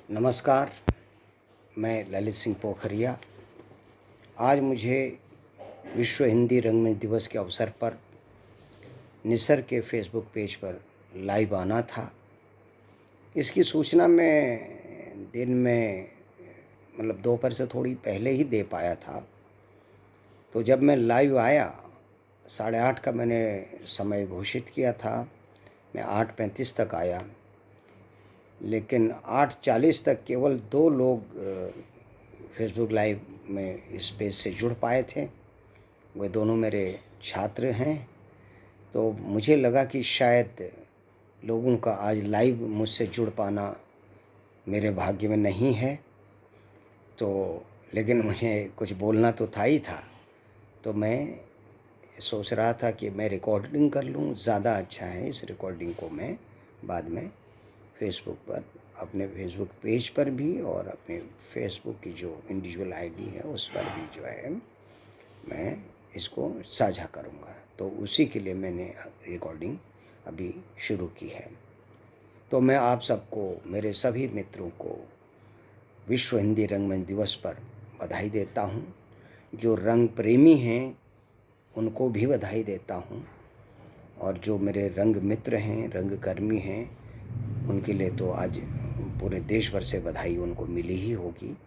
नमस्कार। मैं ललित सिंह पोखरिया। आज मुझे विश्व हिंदी रंगमंच दिवस के अवसर पर निसर के फेसबुक पेज पर लाइव आना था। इसकी सूचना मैं दिन में दोपहर से थोड़ी पहले ही दे पाया था। तो जब मैं लाइव आया 8:30 का मैंने समय घोषित किया था। मैं 8:35 तक आया, लेकिन 8:40 तक केवल 2 लोग फेसबुक लाइव में इस पेज से जुड़ पाए थे। वे दोनों मेरे छात्र हैं। तो मुझे लगा कि शायद लोगों का आज लाइव मुझसे जुड़ पाना मेरे भाग्य में नहीं है। तो लेकिन मुझे कुछ बोलना तो था ही था। तो मैं सोच रहा था कि मैं रिकॉर्डिंग कर लूँ, ज़्यादा अच्छा है। इस रिकॉर्डिंग को मैं बाद में फेसबुक पर, अपने फेसबुक पेज पर भी और अपने फेसबुक की जो इंडिविजुअल आईडी है उस पर भी जो है मैं इसको साझा करूँगा। तो उसी के लिए मैंने रिकॉर्डिंग अभी शुरू की है। तो मैं आप सबको, मेरे सभी मित्रों को विश्व हिंदी रंगमंच दिवस पर बधाई देता हूँ। जो रंग प्रेमी हैं उनको भी बधाई देता हूँ, और जो मेरे रंग मित्र हैं, रंगकर्मी हैं, उनके लिए तो आज पूरे देश भर से बधाई उनको मिली ही होगी,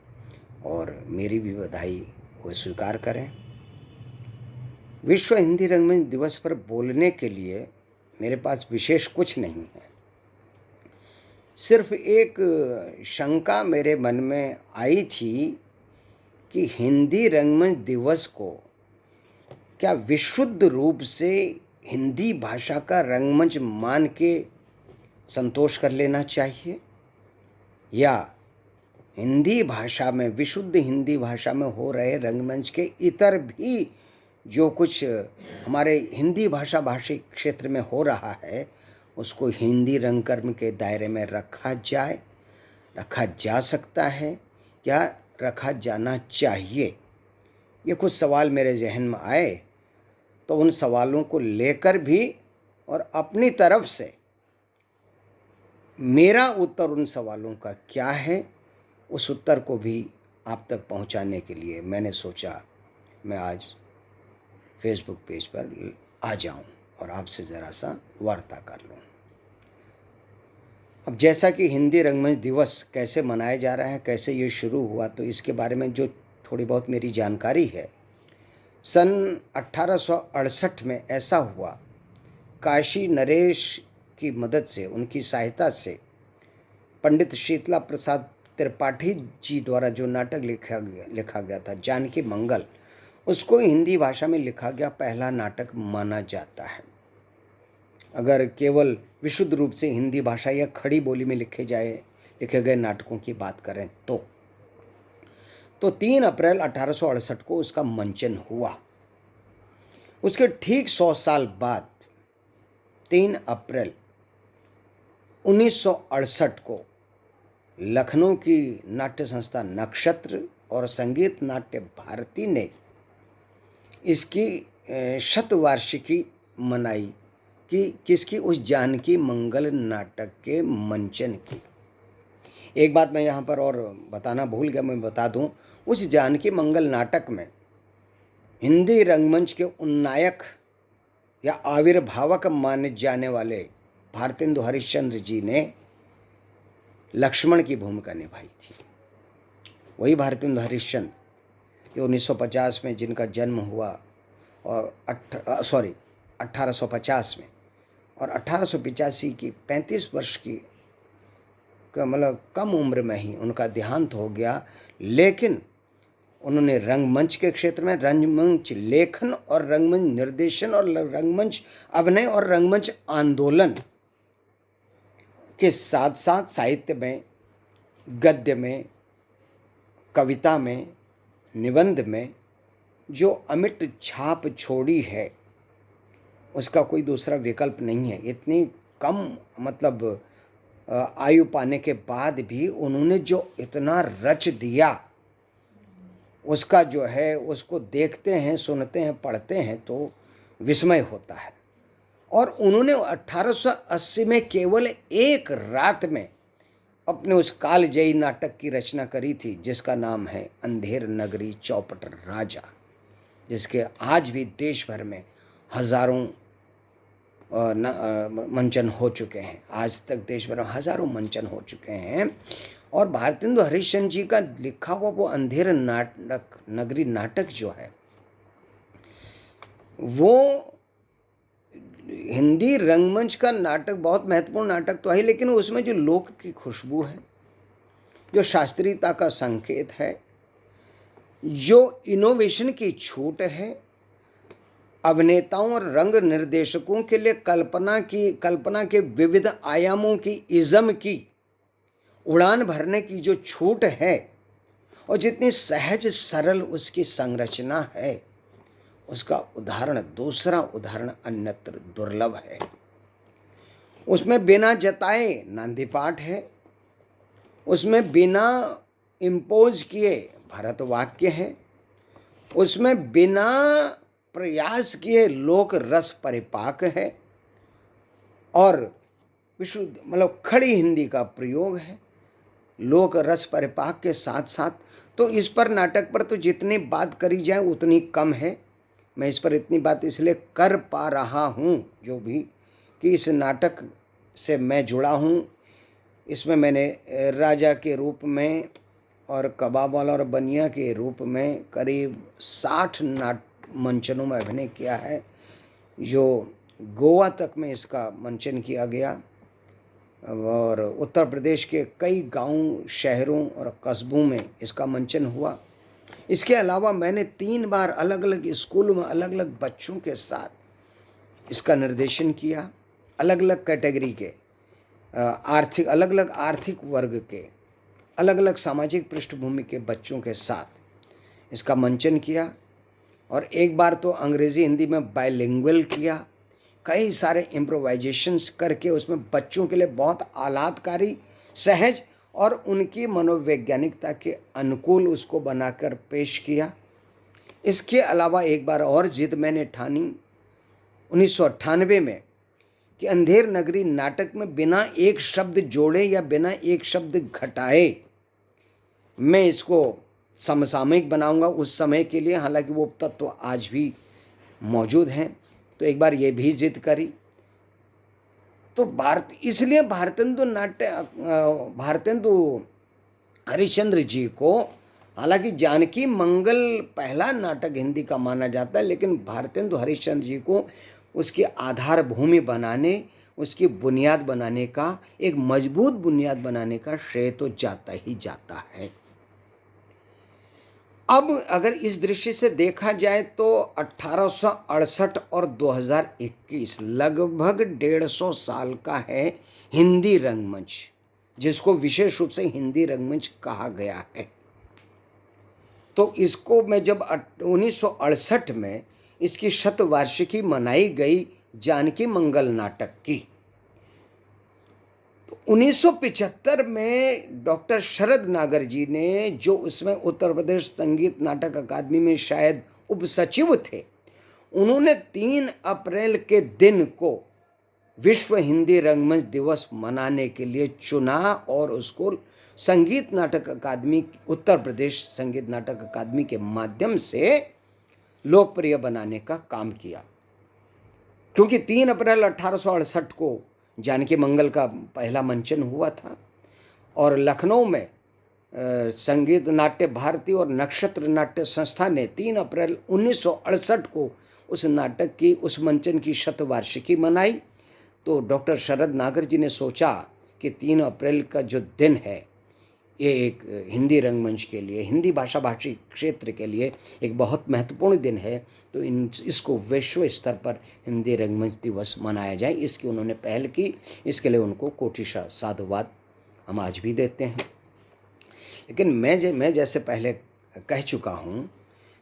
और मेरी भी बधाई वो स्वीकार करें। विश्व हिंदी रंगमंच दिवस पर बोलने के लिए मेरे पास विशेष कुछ नहीं है। सिर्फ एक शंका मेरे मन में आई थी कि हिंदी रंगमंच दिवस को क्या विशुद्ध रूप से हिंदी भाषा का रंगमंच मान के संतोष कर लेना चाहिए, या हिंदी भाषा में, विशुद्ध हिंदी भाषा में हो रहे रंगमंच के इतर भी जो कुछ हमारे हिंदी भाषी क्षेत्र में हो रहा है उसको हिंदी रंगकर्म के दायरे में रखा जा सकता है या रखा जाना चाहिए। ये कुछ सवाल मेरे जहन में आए, तो उन सवालों को लेकर भी और अपनी तरफ से मेरा उत्तर उन सवालों का क्या है, उस उत्तर को भी आप तक पहुंचाने के लिए मैंने सोचा मैं आज फेसबुक पेज पर आ जाऊं और आपसे ज़रा सा वार्ता कर लूं। अब जैसा कि हिंदी रंगमंच दिवस कैसे मनाया जा रहा है, कैसे ये शुरू हुआ, तो इसके बारे में जो थोड़ी बहुत मेरी जानकारी है। सन 1868 में ऐसा हुआ। काशी नरेश की मदद से, उनकी सहायता से पंडित शीतला प्रसाद त्रिपाठी जी द्वारा जो नाटक लिखा गया था, जानकी मंगल, उसको हिंदी भाषा में लिखा गया पहला नाटक माना जाता है। अगर केवल विशुद्ध रूप से हिंदी भाषा या खड़ी बोली में लिखे गए नाटकों की बात करें तो 3 अप्रैल 1868 को उसका मंचन हुआ। उसके ठीक 100 साल बाद 3 अप्रैल 1968 को लखनऊ की नाट्य संस्था नक्षत्र और संगीत नाट्य भारती ने इसकी शतवार्षिकी मनाई कि किसकी, उस जानकी मंगल नाटक के मंचन की। एक बात मैं यहाँ पर और बताना भूल गया, मैं बता दूँ। उस जानकी मंगल नाटक में हिंदी रंगमंच के उन्नायक या आविर्भावक माने जाने वाले भारतेंदु हरिश्चंद्र जी ने लक्ष्मण की भूमिका निभाई थी। वही भारतेंदु हरिश्चंद्र जो 1950 में जिनका जन्म हुआ, और 1850 में, और 1885 की 35 वर्ष की कम उम्र में ही उनका देहांत हो गया। लेकिन उन्होंने रंगमंच के क्षेत्र में रंगमंच लेखन और रंगमंच निर्देशन और रंगमंच अभिनय और रंगमंच आंदोलन के साथ साथ साहित्य में, गद्य में, कविता में, निबंध में जो अमिट छाप छोड़ी है उसका कोई दूसरा विकल्प नहीं है। इतनी कम आयु पाने के बाद भी उन्होंने जो इतना रच दिया, उसका जो है, उसको देखते हैं, सुनते हैं, पढ़ते हैं तो विस्मय होता है। और उन्होंने 1880 में केवल एक रात में अपने उस कालजयी नाटक की रचना करी थी जिसका नाम है अंधेर नगरी चौपट राजा, जिसके आज भी देश भर में हजारों मंचन हो चुके हैं। आज तक देश भर में हजारों मंचन हो चुके हैं। और भारतेंदु हरिश्चंद्र जी का लिखा हुआ वो अंधेर नाटक नगरी नाटक जो है वो हिंदी रंगमंच का नाटक, बहुत महत्वपूर्ण नाटक तो है, लेकिन उसमें जो लोक की खुशबू है, जो शास्त्रीयता का संकेत है, जो इनोवेशन की छूट है, अभिनेताओं और रंग निर्देशकों के लिए कल्पना के विविध आयामों की इज़म की उड़ान भरने की जो छूट है, और जितनी सहज सरल उसकी संरचना है, उसका दूसरा उदाहरण अन्यत्र दुर्लभ है। उसमें बिना जताए नांदी पाठ है, उसमें बिना इम्पोज किए भरत वाक्य है, उसमें बिना प्रयास किए लोक रस परिपाक है, और विशुद्ध मतलब खड़ी हिंदी का प्रयोग है लोक रस परिपाक के साथ साथ। तो इस पर नाटक पर तो जितनी बात करी जाए उतनी कम है। मैं इस पर इतनी बात इसलिए कर पा रहा हूँ जो भी, कि इस नाटक से मैं जुड़ा हूँ। इसमें मैंने राजा के रूप में और कबाब वाला और बनिया के रूप में करीब 60 मंचनों में अभिनय किया है, जो गोवा तक में इसका मंचन किया गया, और उत्तर प्रदेश के कई गांव, शहरों और कस्बों में इसका मंचन हुआ। इसके अलावा मैंने 3 बार अलग अलग स्कूलों में अलग अलग बच्चों के साथ इसका निर्देशन किया, अलग अलग कैटेगरी के अलग अलग आर्थिक वर्ग के, अलग अलग सामाजिक पृष्ठभूमि के बच्चों के साथ इसका मंचन किया। और एक बार तो अंग्रेज़ी हिंदी में बाइलिंगुअल किया, कई सारे इम्प्रोवाइजेशंस करके उसमें बच्चों के लिए बहुत आह्लादकारी, सहज और उनकी मनोवैज्ञानिकता के अनुकूल उसको बनाकर पेश किया। इसके अलावा एक बार और जिद मैंने ठानी 1998 में कि अंधेर नगरी नाटक में बिना एक शब्द जोड़े या बिना एक शब्द घटाए मैं इसको समसामयिक बनाऊंगा उस समय के लिए, हालांकि वो तत्व आज भी मौजूद हैं। तो एक बार ये भी जिद करी। तो इसलिए भारतेंदु हरिश्चंद्र जी को, हालांकि जानकी मंगल पहला नाटक हिंदी का माना जाता है, लेकिन भारतेंदु हरिश्चंद्र जी को उसकी आधार भूमि बनाने, उसकी बुनियाद बनाने का, एक मजबूत बुनियाद बनाने का श्रेय तो जाता ही जाता है। अब अगर इस दृष्टि से देखा जाए तो 1868 और 2021 लगभग 150 साल का है हिंदी रंगमंच, जिसको विशेष रूप से हिंदी रंगमंच कहा गया है। तो इसको मैं जब 1968 में इसकी शतवार्षिकी मनाई गई जानकी मंगल नाटक की, 1975 में डॉक्टर शरद नागर जी ने, जो उसमें उत्तर प्रदेश संगीत नाटक अकादमी में शायद उप सचिव थे, उन्होंने 3 अप्रैल के दिन को विश्व हिंदी रंगमंच दिवस मनाने के लिए चुना और उसको संगीत नाटक अकादमी, उत्तर प्रदेश संगीत नाटक अकादमी के माध्यम से लोकप्रिय बनाने का काम किया। क्योंकि 3 अप्रैल 1868 को जानकी मंगल का पहला मंचन हुआ था, और लखनऊ में संगीत नाट्य भारती और नक्षत्र नाट्य संस्था ने 3 अप्रैल 1968 को उस नाटक की, उस मंचन की शतवार्षिकी मनाई। तो डॉक्टर शरद नागर जी ने सोचा कि 3 अप्रैल का जो दिन है, ये एक हिंदी रंगमंच के लिए, हिंदी भाषा भाषी क्षेत्र के लिए एक बहुत महत्वपूर्ण दिन है, तो इसको विश्व स्तर पर हिंदी रंगमंच दिवस मनाया जाए। इसकी उन्होंने पहल की। इसके लिए उनको कोटिशा साधुवाद हम आज भी देते हैं। लेकिन मैं जैसे पहले कह चुका हूँ,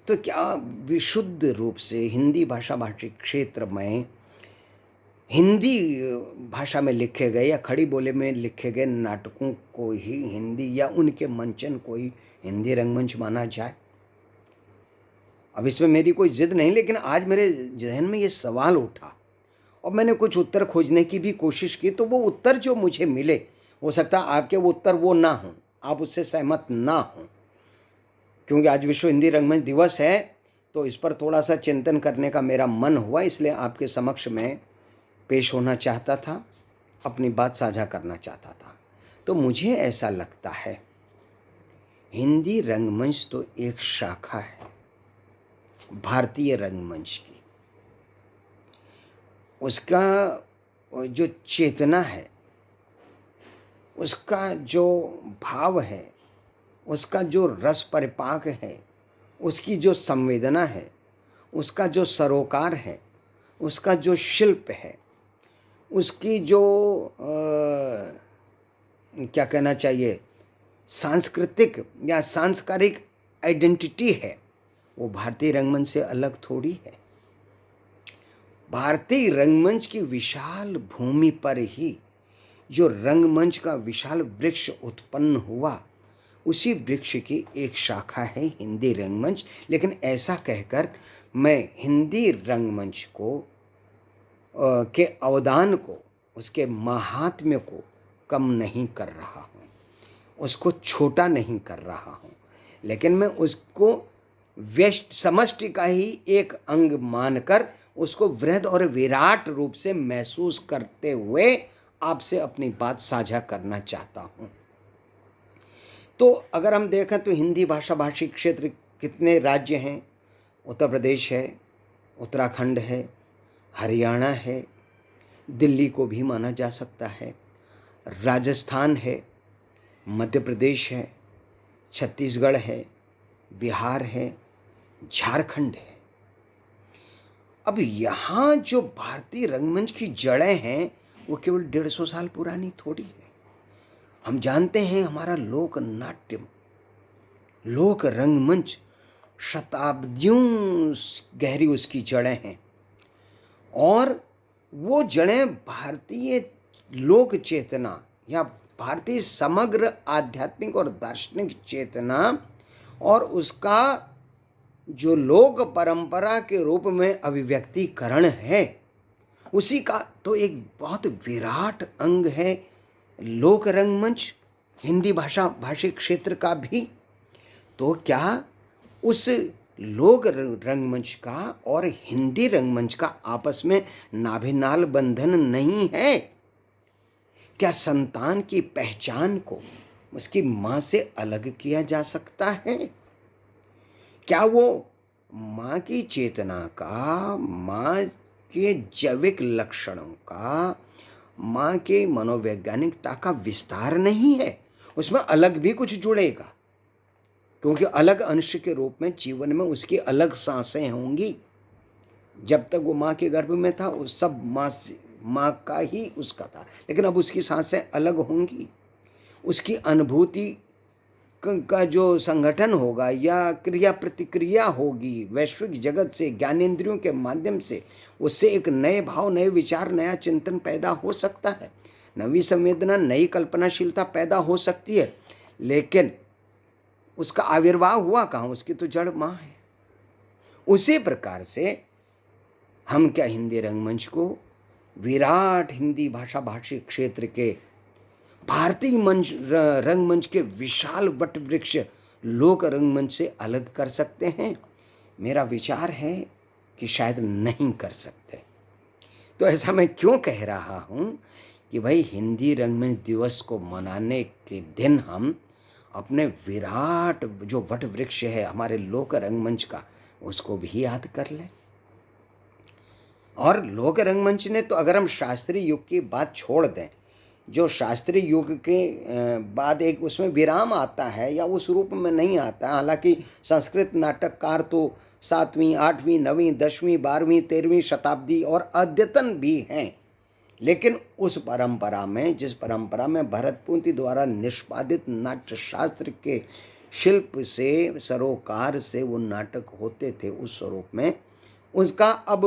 तो क्या विशुद्ध रूप से हिंदी भाषा भाषी क्षेत्र में हिंदी भाषा में लिखे गए या खड़ी बोली में लिखे गए नाटकों को ही हिंदी, या उनके मंचन को ही हिंदी रंगमंच माना जाए? अब इसमें मेरी कोई जिद नहीं, लेकिन आज मेरे जहन में ये सवाल उठा और मैंने कुछ उत्तर खोजने की भी कोशिश की। तो वो उत्तर जो मुझे मिले हो सकता है आपके वो उत्तर वो ना हों, आप उससे सहमत ना हों, क्योंकि आज विश्व हिंदी रंगमंच दिवस है तो इस पर थोड़ा सा चिंतन करने का मेरा मन हुआ, इसलिए आपके समक्ष में पेश होना चाहता था, अपनी बात साझा करना चाहता था। तो मुझे ऐसा लगता है हिंदी रंगमंच तो एक शाखा है भारतीय रंगमंच की। उसका जो चेतना है, उसका जो भाव है, उसका जो रस परिपाक है, उसकी जो संवेदना है, उसका जो सरोकार है, उसका जो शिल्प है, उसकी जो क्या कहना चाहिए सांस्कृतिक या सांस्कारिक आइडेंटिटी है, वो भारतीय रंगमंच से अलग थोड़ी है। भारतीय रंगमंच की विशाल भूमि पर ही जो रंगमंच का विशाल वृक्ष उत्पन्न हुआ, उसी वृक्ष की एक शाखा है हिंदी रंगमंच। लेकिन ऐसा कहकर मैं हिंदी रंगमंच को के अवदान को, उसके महात्म्य को कम नहीं कर रहा हूँ, उसको छोटा नहीं कर रहा हूँ, लेकिन मैं उसको व्यष्ट समष्टि का ही एक अंग मानकर उसको वृहद और विराट रूप से महसूस करते हुए आपसे अपनी बात साझा करना चाहता हूँ। तो अगर हम देखें तो हिंदी भाषा भाषी क्षेत्र कितने राज्य हैं? उत्तर प्रदेश है, उत्तराखंड है, हरियाणा है, दिल्ली को भी माना जा सकता है, राजस्थान है, मध्य प्रदेश है, छत्तीसगढ़ है, बिहार है, झारखंड है। अब यहाँ जो भारतीय रंगमंच की जड़ें हैं वो केवल 150 साल पुरानी थोड़ी है। हम जानते हैं हमारा लोक नाट्य, लोक रंगमंच शताब्दियों गहरी उसकी जड़ें हैं, और वो जड़ें भारतीय लोक चेतना या भारतीय समग्र आध्यात्मिक और दार्शनिक चेतना और उसका जो लोक परंपरा के रूप में अभिव्यक्तिकरण है, उसी का तो एक बहुत विराट अंग है लोक रंगमंच, हिंदी भाषा भाषी क्षेत्र का भी। तो क्या उस लोक रंगमंच का और हिंदी रंगमंच का आपस में नाभिनाल बंधन नहीं है? क्या संतान की पहचान को उसकी माँ से अलग किया जा सकता है? क्या वो माँ की चेतना का, माँ के जैविक लक्षणों का, माँ के मनोवैज्ञानिकता का विस्तार नहीं है? उसमें अलग भी कुछ जुड़ेगा, क्योंकि अलग अंश के रूप में जीवन में उसकी अलग सांसें होंगी। जब तक वो माँ के गर्भ में था वो सब माँ का ही उसका था, लेकिन अब उसकी सांसें अलग होंगी। उसकी अनुभूति का जो संगठन होगा या क्रिया प्रतिक्रिया होगी वैश्विक जगत से, ज्ञानेंद्रियों के माध्यम से, उससे एक नए भाव, नए विचार, नया चिंतन पैदा हो सकता है, नवी संवेदना, नई कल्पनाशीलता पैदा हो सकती है। लेकिन उसका आविर्भाव हुआ कहाँ? उसकी तो जड़ माँ है। उसी प्रकार से हम क्या हिंदी रंगमंच को विराट हिंदी भाषा भाषी क्षेत्र के भारतीय मंच रंगमंच के विशाल वट वृक्ष लोक रंगमंच से अलग कर सकते हैं? मेरा विचार है कि शायद नहीं कर सकते। तो ऐसा मैं क्यों कह रहा हूँ कि भाई हिंदी रंगमंच दिवस को मनाने के दिन हम अपने विराट जो वट वृक्ष है हमारे लोक रंगमंच का, उसको भी याद कर लें। और लोक रंगमंच ने तो, अगर हम शास्त्रीय युग की बात छोड़ दें, जो शास्त्रीय युग के बाद एक उसमें विराम आता है या उस रूप में नहीं आता, हालांकि संस्कृत नाटककार तो 7वीं, 8वीं, 9वीं, 10वीं, 12वीं, 13वीं शताब्दी और अद्यतन भी हैं, लेकिन उस परंपरा में, जिस परंपरा में भरतपुंती द्वारा निष्पादित नाट्य शास्त्र के शिल्प से, सरोकार से वो नाटक होते थे, उस स्वरूप में उसका अब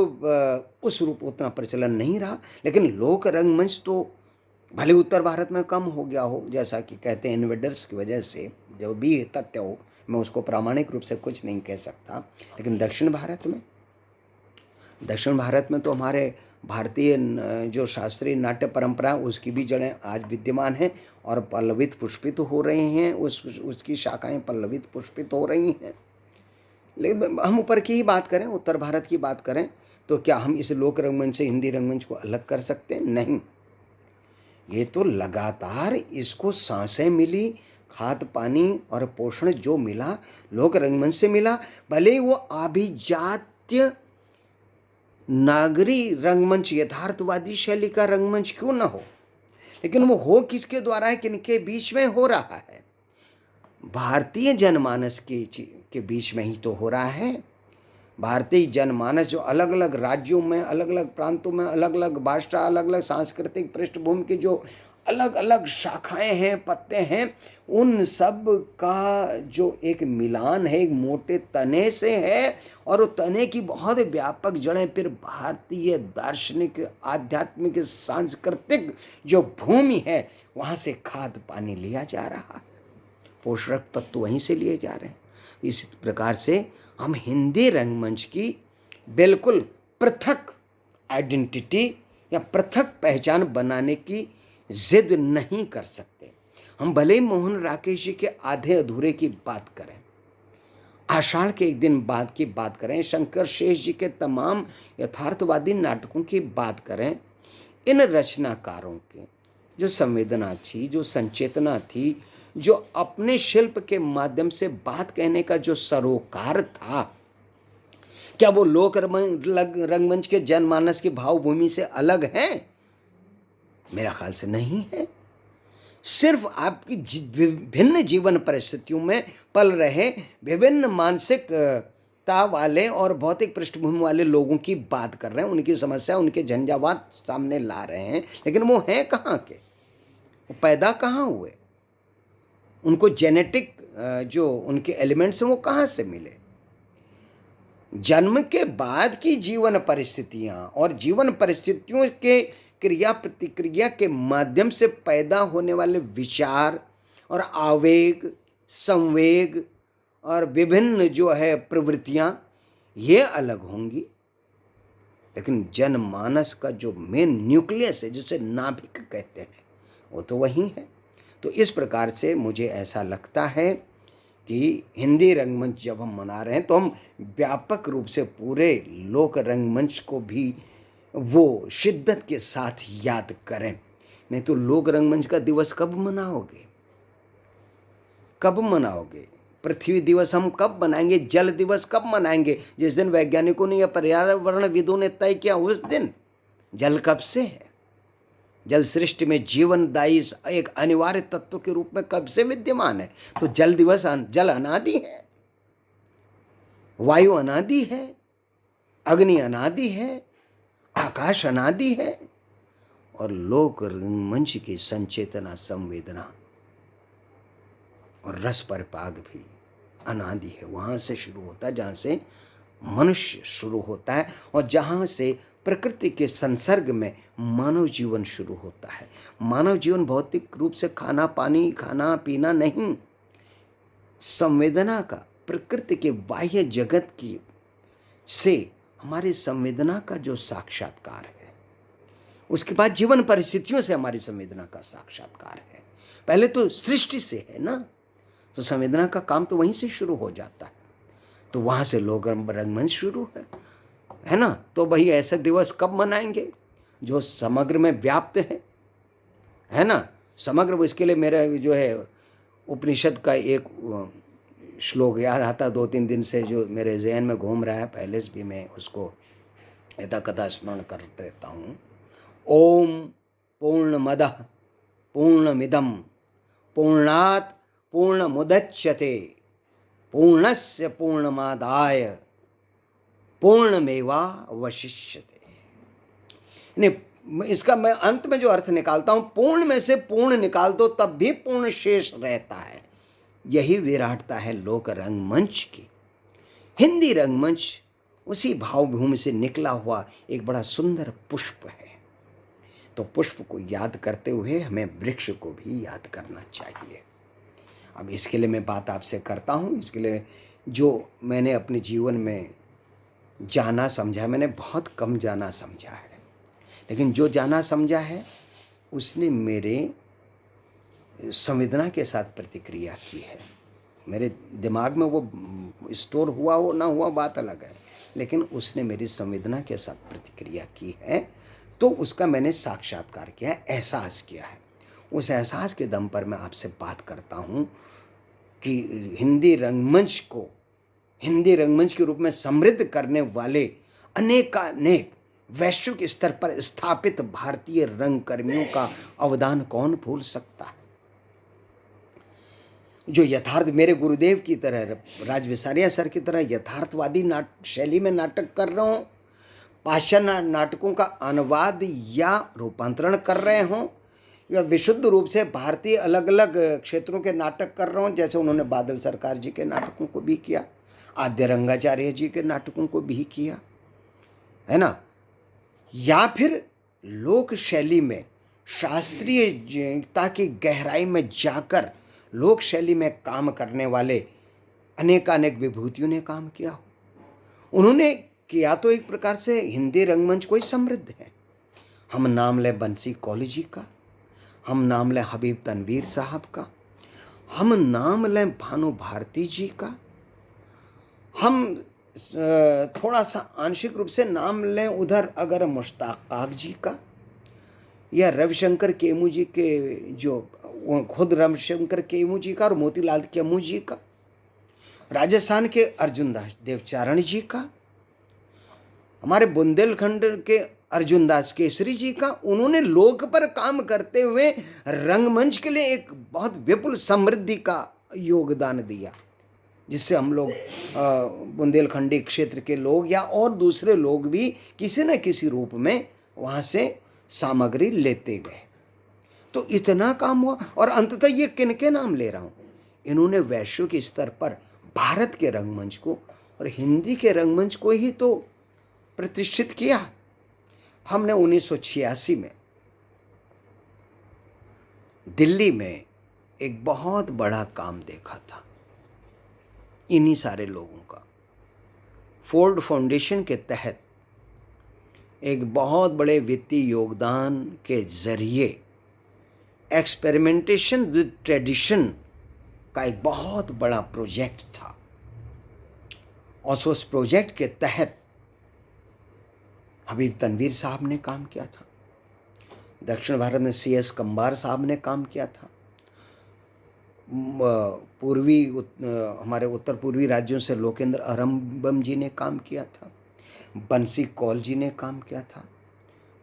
उस रूप उतना प्रचलन नहीं रहा। लेकिन लोक रंगमंच तो भले उत्तर भारत में कम हो गया हो, जैसा कि कहते हैं इन्वेडर्स की वजह से, जो भी तथ्य हो, मैं उसको प्रामाणिक रूप से कुछ नहीं कह सकता, लेकिन दक्षिण भारत में तो हमारे भारतीय जो शास्त्रीय नाट्य परंपरा है उसकी भी जड़ें आज विद्यमान हैं और पल्लवित पुष्पित हो रही हैं, उसकी शाखाएं पल्लवित पुष्पित हो रही हैं। लेकिन हम ऊपर की ही बात करें, उत्तर भारत की बात करें, तो क्या हम इस लोक रंगमंच से हिंदी रंगमंच को अलग कर सकते हैं? नहीं। ये तो लगातार इसको सांसें मिली, खाद पानी और पोषण जो मिला लोक रंगमंच से मिला, भले ही वो अभिजात्य नागरी रंगमंच, यथार्थवादी शैली का रंगमंच क्यों ना हो, लेकिन वो हो किसके द्वारा है, किनके बीच में हो रहा है? भारतीय जनमानस के बीच में ही तो हो रहा है। भारतीय जनमानस जो अलग अलग राज्यों में, अलग अलग प्रांतों में, अलग अलग भाषा, अलग अलग सांस्कृतिक पृष्ठभूमि की जो अलग अलग शाखाएं हैं, पत्ते हैं, उन सब का जो एक मिलान है, एक मोटे तने से है, और वो तने की बहुत व्यापक जड़ें फिर भारतीय दार्शनिक, आध्यात्मिक, सांस्कृतिक जो भूमि है वहाँ से खाद पानी लिया जा रहा है, पोषक तत्व वहीं से लिए जा रहे हैं। इस प्रकार से हम हिंदी रंगमंच की बिल्कुल पृथक आइडेंटिटी या पृथक पहचान बनाने की जिद नहीं कर सकते। हम भले ही मोहन राकेश जी के आधे अधूरे की बात करें, आषाढ़ के एक दिन बाद की बात करें, शंकर शेष जी के तमाम यथार्थवादी नाटकों की बात करें, इन रचनाकारों के जो संवेदना थी, जो संचेतना थी, जो अपने शिल्प के माध्यम से बात कहने का जो सरोकार था, क्या वो लोक रंगमंच के जनमानस की भावभूमि से अलग है? मेरा ख्याल से नहीं है। सिर्फ आपकी विभिन्न जीवन परिस्थितियों में पल रहे विभिन्न मानसिकता वाले और भौतिक पृष्ठभूमि वाले लोगों की बात कर रहे हैं, उनकी समस्या, उनके झंझावात सामने ला रहे हैं, लेकिन वो हैं कहाँ के, वो पैदा कहाँ हुए, उनको जेनेटिक जो उनके एलिमेंट्स हैं वो कहाँ से मिले? जन्म के बाद की जीवन परिस्थितियाँ और जीवन परिस्थितियों के क्रिया प्रतिक्रिया के माध्यम से पैदा होने वाले विचार और आवेग, संवेग और विभिन्न जो है प्रवृत्तियाँ, ये अलग होंगी, लेकिन जनमानस का जो मेन न्यूक्लियस है, जिसे नाभिक कहते हैं, वो तो वही है। तो इस प्रकार से मुझे ऐसा लगता है कि हिंदी रंगमंच जब हम मना रहे हैं तो हम व्यापक रूप से पूरे लोक रंगमंच को भी वो शिद्दत के साथ याद करें। नहीं तो लोक रंगमंच का दिवस कब मनाओगे, कब मनाओगे? पृथ्वी दिवस हम कब मनाएंगे? जल दिवस कब मनाएंगे? जिस दिन वैज्ञानिकों ने या पर्यावरणविदों ने तय किया उस दिन। जल कब से है? जल सृष्टि में जीवनदायी एक अनिवार्य तत्व के रूप में कब से विद्यमान है? तो जल दिवस, जल अनादि है, वायु अनादि है, अग्नि अनादि है, आकाश अनादि है, और लोक रंगमंच की संचेतना, संवेदना और रस परिपाग भी अनादि है। वहाँ से शुरू होता है जहाँ से मनुष्य शुरू होता है और जहाँ से प्रकृति के संसर्ग में मानव जीवन शुरू होता है। मानव जीवन भौतिक रूप से खाना पानी, खाना पीना नहीं, संवेदना का, प्रकृति के बाह्य जगत की से हमारी संवेदना का जो साक्षात्कार है, उसके बाद जीवन परिस्थितियों से हमारी संवेदना का साक्षात्कार है। पहले तो सृष्टि से है ना, तो संवेदना का काम तो वहीं से शुरू हो जाता है। तो वहाँ से लोक रंगमंच शुरू है ना। तो भाई ऐसे दिवस कब मनाएंगे जो समग्र में व्याप्त है ना, समग्र। इसके लिए मेरा जो है उपनिषद का एक श्लोक याद आता, 2-3 दिन से जो मेरे जहन में घूम रहा है, पहले से भी मैं उसको यथा कथा स्मरण करते रहता हूँ। ओम पूर्णमदः पूर्णमिदं पूर्णात् पूर्णमुदच्यते पूर्णस्य पूर्णमादाय पूर्णमेवावशिष्यते। इसका मैं अंत में जो अर्थ निकालता हूँ, पूर्ण में से पूर्ण निकाल दो तब भी पूर्ण शेष रहता है। यही विराटता है लोक रंगमंच की। हिंदी रंगमंच उसी भावभूमि से निकला हुआ एक बड़ा सुंदर पुष्प है। तो पुष्प को याद करते हुए हमें वृक्ष को भी याद करना चाहिए। अब इसके लिए मैं बात आपसे करता हूँ। इसके लिए जो मैंने अपने जीवन में जाना समझा, मैंने बहुत कम जाना समझा है। लेकिन जो जाना समझा है उसने मेरे संवेदना के साथ प्रतिक्रिया की है। मेरे दिमाग में वो स्टोर हुआ हो ना हुआ बात अलग है, लेकिन उसने मेरी संवेदना के साथ प्रतिक्रिया की है, तो उसका मैंने साक्षात्कार किया है, एहसास किया है। उस एहसास के दम पर मैं आपसे बात करता हूँ कि हिंदी रंगमंच के रूप में समृद्ध करने वाले अनेकानेक वैश्विक स्तर पर स्थापित भारतीय रंगकर्मियों का अवदान कौन भूल सकता है। जो यथार्थ मेरे गुरुदेव की तरह, राज विसारिया सर की तरह यथार्थवादी शैली में नाटक कर रहे हों, पाश्चात्य नाटकों का अनुवाद या रूपांतरण कर रहे हों, या विशुद्ध रूप से भारतीय अलग अलग क्षेत्रों के नाटक कर रहे हों, जैसे उन्होंने बादल सरकार जी के नाटकों को भी किया, आद्य रंगाचार्य जी के नाटकों को भी किया, है ना, या फिर लोक शैली में शास्त्रीयता की गहराई में जाकर लोक शैली में काम करने वाले अनेकानेक विभूतियों ने काम किया हो। उन्होंने किया तो एक प्रकार से हिंदी रंगमंच को ही समृद्ध है। हम नाम लें बंसी कौल जी का, हम नाम लें हबीब तनवीर साहब का, हम नाम लें भानु भारती जी का, हम थोड़ा सा आंशिक रूप से नाम लें उधर अगर मुश्ताक काक जी का, या रविशंकर केमू जी के, जो खुद रविशंकर केमू जी का और मोतीलाल केमू जी का, राजस्थान के अर्जुन दास देवचारण जी का, हमारे बुंदेलखंड के अर्जुन दास केसरी जी का। उन्होंने लोक पर काम करते हुए रंगमंच के लिए एक बहुत विपुल समृद्धि का योगदान दिया, जिससे हम लोग बुंदेलखंडी क्षेत्र के लोग या और दूसरे लोग भी किसी न किसी रूप में वहाँ से सामग्री लेते गए। तो इतना काम हुआ। और अंततः ये किनके नाम ले रहा हूँ, इन्होंने वैश्विक स्तर पर भारत के रंगमंच को और हिंदी के रंगमंच को ही तो प्रतिष्ठित किया। हमने 1986 में दिल्ली में एक बहुत बड़ा काम देखा था इन्हीं सारे लोगों का। फोर्ड फाउंडेशन के तहत एक बहुत बड़े वित्तीय योगदान के जरिए एक्सपेरिमेंटेशन विद ट्रेडिशन का एक बहुत बड़ा प्रोजेक्ट था, और उस प्रोजेक्ट के तहत हबीब तनवीर साहब ने काम किया था, दक्षिण भारत में CS कंबार साहब ने काम किया था, हमारे उत्तर पूर्वी राज्यों से लोकेंद्र अरम्बम जी ने काम किया था, बंसी कौल जी ने काम किया था,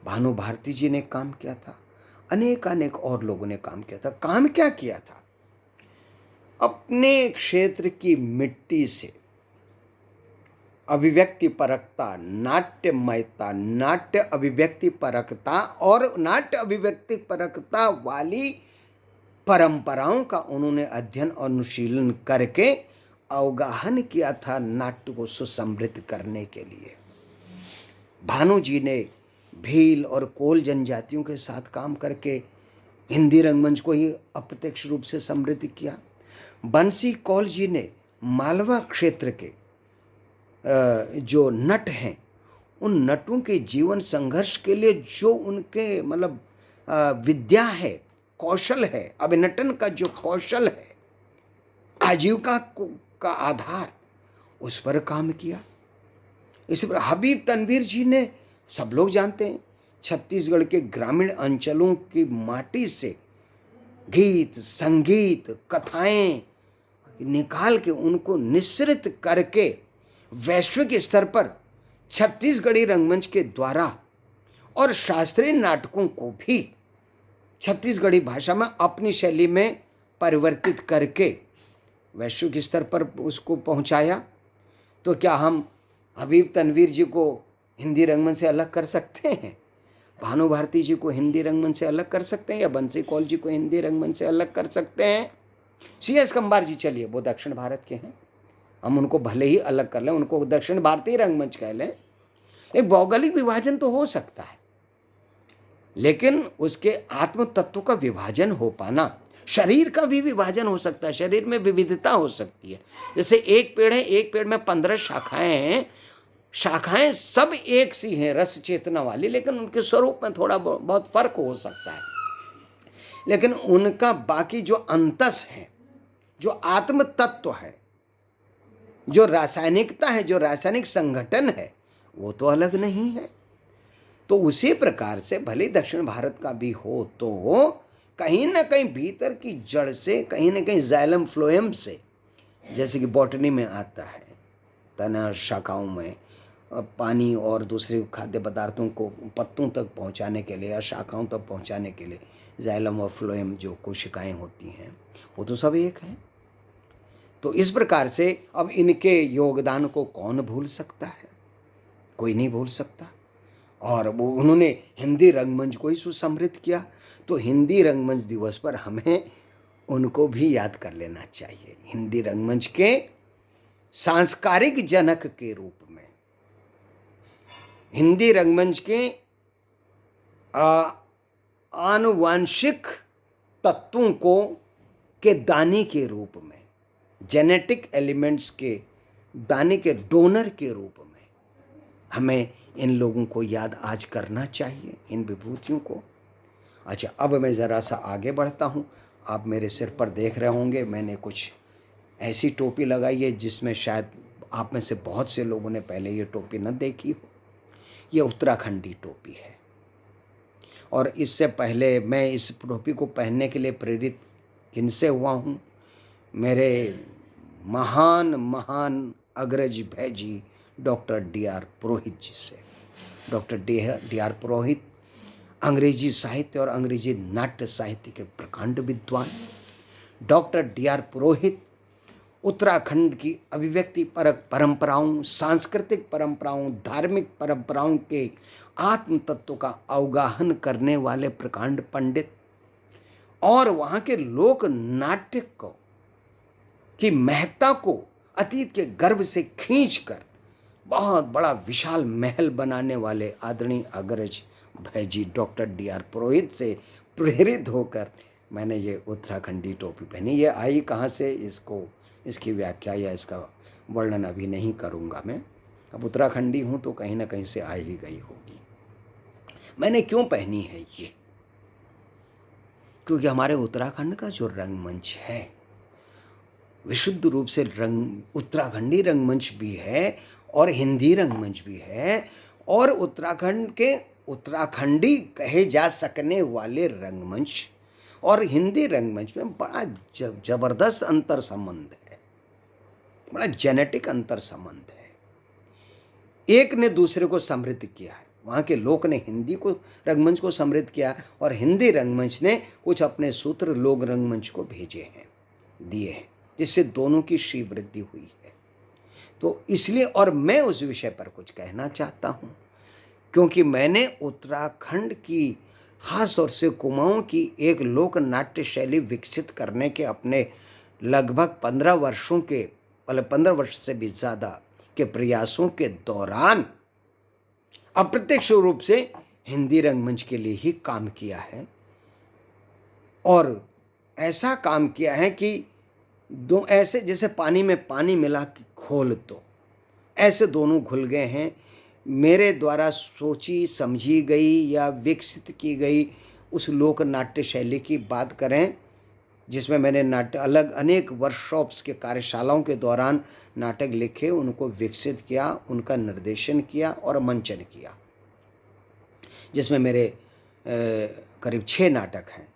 भानु भारती जी ने काम किया था, अनेक और लोगों ने काम किया था। काम क्या किया था? अपने क्षेत्र की मिट्टी से अभिव्यक्ति परकता, नाट्यमयता, नाट्य अभिव्यक्ति परकता और नाट्य अभिव्यक्ति परकता वाली परंपराओं का उन्होंने अध्ययन और अनुशीलन करके अवगाहन किया था नाट्य को सुसमृद्ध करने के लिए। भानु जी ने भील और कोल जनजातियों के साथ काम करके हिंदी रंगमंच को ही अप्रत्यक्ष रूप से समृद्ध किया। बंसी कौल जी ने मालवा क्षेत्र के जो नट हैं, उन नटों के जीवन संघर्ष के लिए जो उनके मतलब विद्या है, कौशल है, अभिनटन का जो कौशल है, आजीविका का आधार, उस पर काम किया। इसी पर हबीब तनवीर जी ने, सब लोग जानते हैं, छत्तीसगढ़ के ग्रामीण अंचलों की माटी से गीत, संगीत, कथाएं निकाल के उनको निःसृत करके वैश्विक स्तर पर छत्तीसगढ़ी रंगमंच के द्वारा और शास्त्रीय नाटकों को भी छत्तीसगढ़ी भाषा में अपनी शैली में परिवर्तित करके वैश्विक स्तर पर उसको पहुंचाया। तो क्या हम हबीब तनवीर जी को हिंदी रंगमंच से अलग कर सकते हैं? भानु भारती जी को हिंदी रंगमंच से अलग कर सकते हैं? या बंसी कौल जी को हिंदी रंगमंच से अलग कर सकते हैं? CS कंबार जी, चलिए वो दक्षिण भारत के हैं, हम उनको भले ही अलग कर लें, उनको दक्षिण भारतीय रंगमंच कह लें। एक भौगोलिक विभाजन तो हो सकता है, लेकिन उसके आत्म तत्व का विभाजन हो पाना, शरीर का भी विभाजन हो सकता है, शरीर में विविधता हो सकती है। जैसे एक पेड़ है, एक पेड़ में 15 शाखाएं हैं, शाखाएं सब एक सी हैं रस चेतना वाली, लेकिन उनके स्वरूप में थोड़ा बहुत फर्क हो सकता है। लेकिन उनका बाकी जो अंतस है, जो आत्म तत्व है, जो रासायनिकता है, जो रासायनिक संगठन है, वो तो अलग नहीं है। तो उसी प्रकार से भले दक्षिण भारत का भी हो, तो कहीं ना कहीं भीतर की जड़ से, कहीं ना कहीं जाइलम फ्लोएम से, जैसे कि बॉटनी में आता है, तना शाखाओं में पानी और दूसरे खाद्य पदार्थों को पत्तों तक पहुंचाने के लिए या शाखाओं तक पहुंचाने के लिए जाइलम और फ्लोएम जो कोशिकाएं होती हैं, वो तो सब एक है। तो इस प्रकार से अब इनके योगदान को कौन भूल सकता है? कोई नहीं भूल सकता। और वो उन्होंने हिंदी रंगमंच को ही सुसमृद्ध किया, तो हिंदी रंगमंच दिवस पर हमें उनको भी याद कर लेना चाहिए। हिंदी रंगमंच के सांस्कारिक जनक के रूप में, हिंदी रंगमंच के आनुवांशिक तत्वों को के दानी के रूप में, जेनेटिक एलिमेंट्स के दाने के डोनर के रूप में हमें इन लोगों को याद आज करना चाहिए, इन विभूतियों को। अच्छा, अब मैं ज़रा सा आगे बढ़ता हूँ। आप मेरे सिर पर देख रहे होंगे मैंने कुछ ऐसी टोपी लगाई है जिसमें शायद आप में से बहुत से लोगों ने पहले ये टोपी न देखी हो। ये उत्तराखंडी टोपी है, और इससे पहले मैं इस टोपी को पहनने के लिए प्रेरित किनसे हुआ हूँ? मेरे महान महान अग्रज भैजी डॉक्टर डी.आर. पुरोहित जी से। Doctor DR. पुरोहित अंग्रेजी साहित्य और अंग्रेजी नाट्य साहित्य के प्रकांड विद्वान। Doctor DR. पुरोहित उत्तराखंड की अभिव्यक्ति परक परंपराओं, सांस्कृतिक परंपराओं, धार्मिक परंपराओं के आत्म तत्व का अवगाहन करने वाले प्रकांड पंडित, और वहाँ के लोक नाट्य को की महत्ता को अतीत के गर्भ से खींचकर बहुत बड़ा विशाल महल बनाने वाले आदरणीय अग्रज भाईजी डॉक्टर डी.आर. पुरोहित से प्रेरित होकर मैंने ये उत्तराखंडी टोपी पहनी। ये आई कहाँ से, इसकी व्याख्या या इसका वर्णन अभी नहीं करूँगा मैं। अब उत्तराखंडी हूँ तो कहीं ना कहीं से आ ही गई होगी। मैंने क्यों पहनी है ये? क्योंकि हमारे उत्तराखंड का जो रंगमंच है, विशुद्ध रूप से उत्तराखंडी रंगमंच भी है और हिंदी रंगमंच भी है, और उत्तराखंड के उत्तराखंडी कहे जा सकने वाले रंगमंच और हिंदी रंगमंच में बड़ा जबरदस्त अंतर संबंध है, बड़ा जेनेटिक अंतर संबंध है। एक ने दूसरे को समृद्ध किया है। वहाँ के लोक ने हिंदी को रंगमंच को समृद्ध किया, और हिंदी रंगमंच ने कुछ अपने सूत्र लोक रंगमंच को भेजे हैं, दिए हैं, जिससे दोनों की श्री वृद्धि हुई है। तो इसलिए, और मैं उस विषय पर कुछ कहना चाहता हूँ, क्योंकि मैंने उत्तराखंड की खास तौर से कुमाऊँ की एक लोक नाट्य शैली विकसित करने के अपने लगभग 15 वर्षों के, 15 वर्ष से भी ज़्यादा के प्रयासों के दौरान अप्रत्यक्ष रूप से हिंदी रंगमंच के लिए ही काम किया है। और ऐसा काम किया है कि दो ऐसे, जैसे पानी में पानी मिला कि खोल दो, ऐसे दोनों घुल गए हैं। मेरे द्वारा सोची समझी गई या विकसित की गई उस लोक नाट्य शैली की बात करें, जिसमें मैंने नाट्य अलग अनेक वर्कशॉप्स के कार्यशालाओं के दौरान नाटक लिखे, उनको विकसित किया, उनका निर्देशन किया और मंचन किया, जिसमें मेरे करीब 6 नाटक हैं।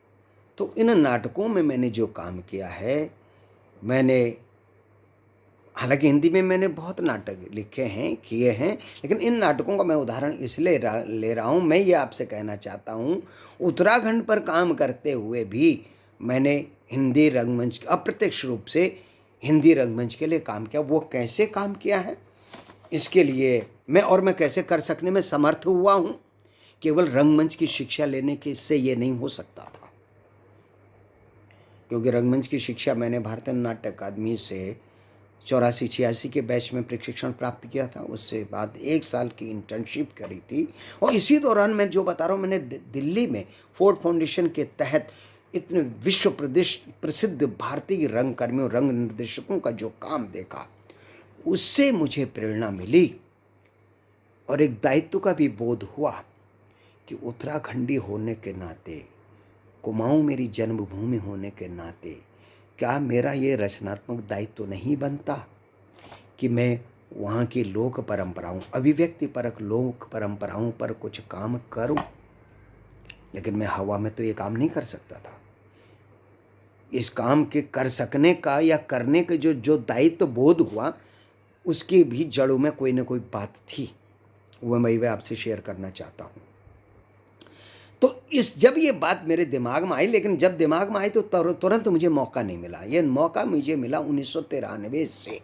तो इन नाटकों में मैंने जो काम किया है, मैंने हालांकि हिंदी में मैंने बहुत नाटक लिखे हैं, किए हैं, लेकिन इन नाटकों का मैं उदाहरण इसलिए ले रहा हूँ, मैं ये आपसे कहना चाहता हूँ, उत्तराखंड पर काम करते हुए भी मैंने हिंदी रंगमंच, अप्रत्यक्ष रूप से हिंदी रंगमंच के लिए काम किया। वो कैसे काम किया है, इसके लिए मैं कैसे कर सकने में समर्थ हुआ हूँ, केवल रंगमंच की शिक्षा लेने के से ये नहीं हो सकता था, क्योंकि रंगमंच की शिक्षा मैंने भारतीय नाट्य अकादमी से 84-86 के बैच में प्रशिक्षण प्राप्त किया था। उससे बाद 1 साल की इंटर्नशिप करी थी, और इसी दौरान मैं जो बता रहा हूँ, मैंने दिल्ली में फोर्ड फाउंडेशन के तहत इतने विश्व प्रसिद्ध भारतीय रंगकर्मियों, रंग निर्देशकों का जो काम देखा, उससे मुझे प्रेरणा मिली और एक दायित्व का भी बोध हुआ कि उत्तराखंडी होने के नाते, कुमाऊं मेरी जन्मभूमि होने के नाते, क्या मेरा ये रचनात्मक दायित्व नहीं बनता कि मैं वहाँ की लोक परंपराओं, अभिव्यक्ति परक लोक परंपराओं पर कुछ काम करूं। लेकिन मैं हवा में तो ये काम नहीं कर सकता था। इस काम के कर सकने का या करने के जो दायित्व बोध हुआ, उसकी भी जड़ों में कोई ना कोई बात थी, वह मैं आपसे शेयर करना चाहता हूँ। तो जब ये बात मेरे दिमाग में आई, लेकिन जब दिमाग में आई तो तुरंत मुझे मौका नहीं मिला। ये मौका मुझे मिला 1993 से,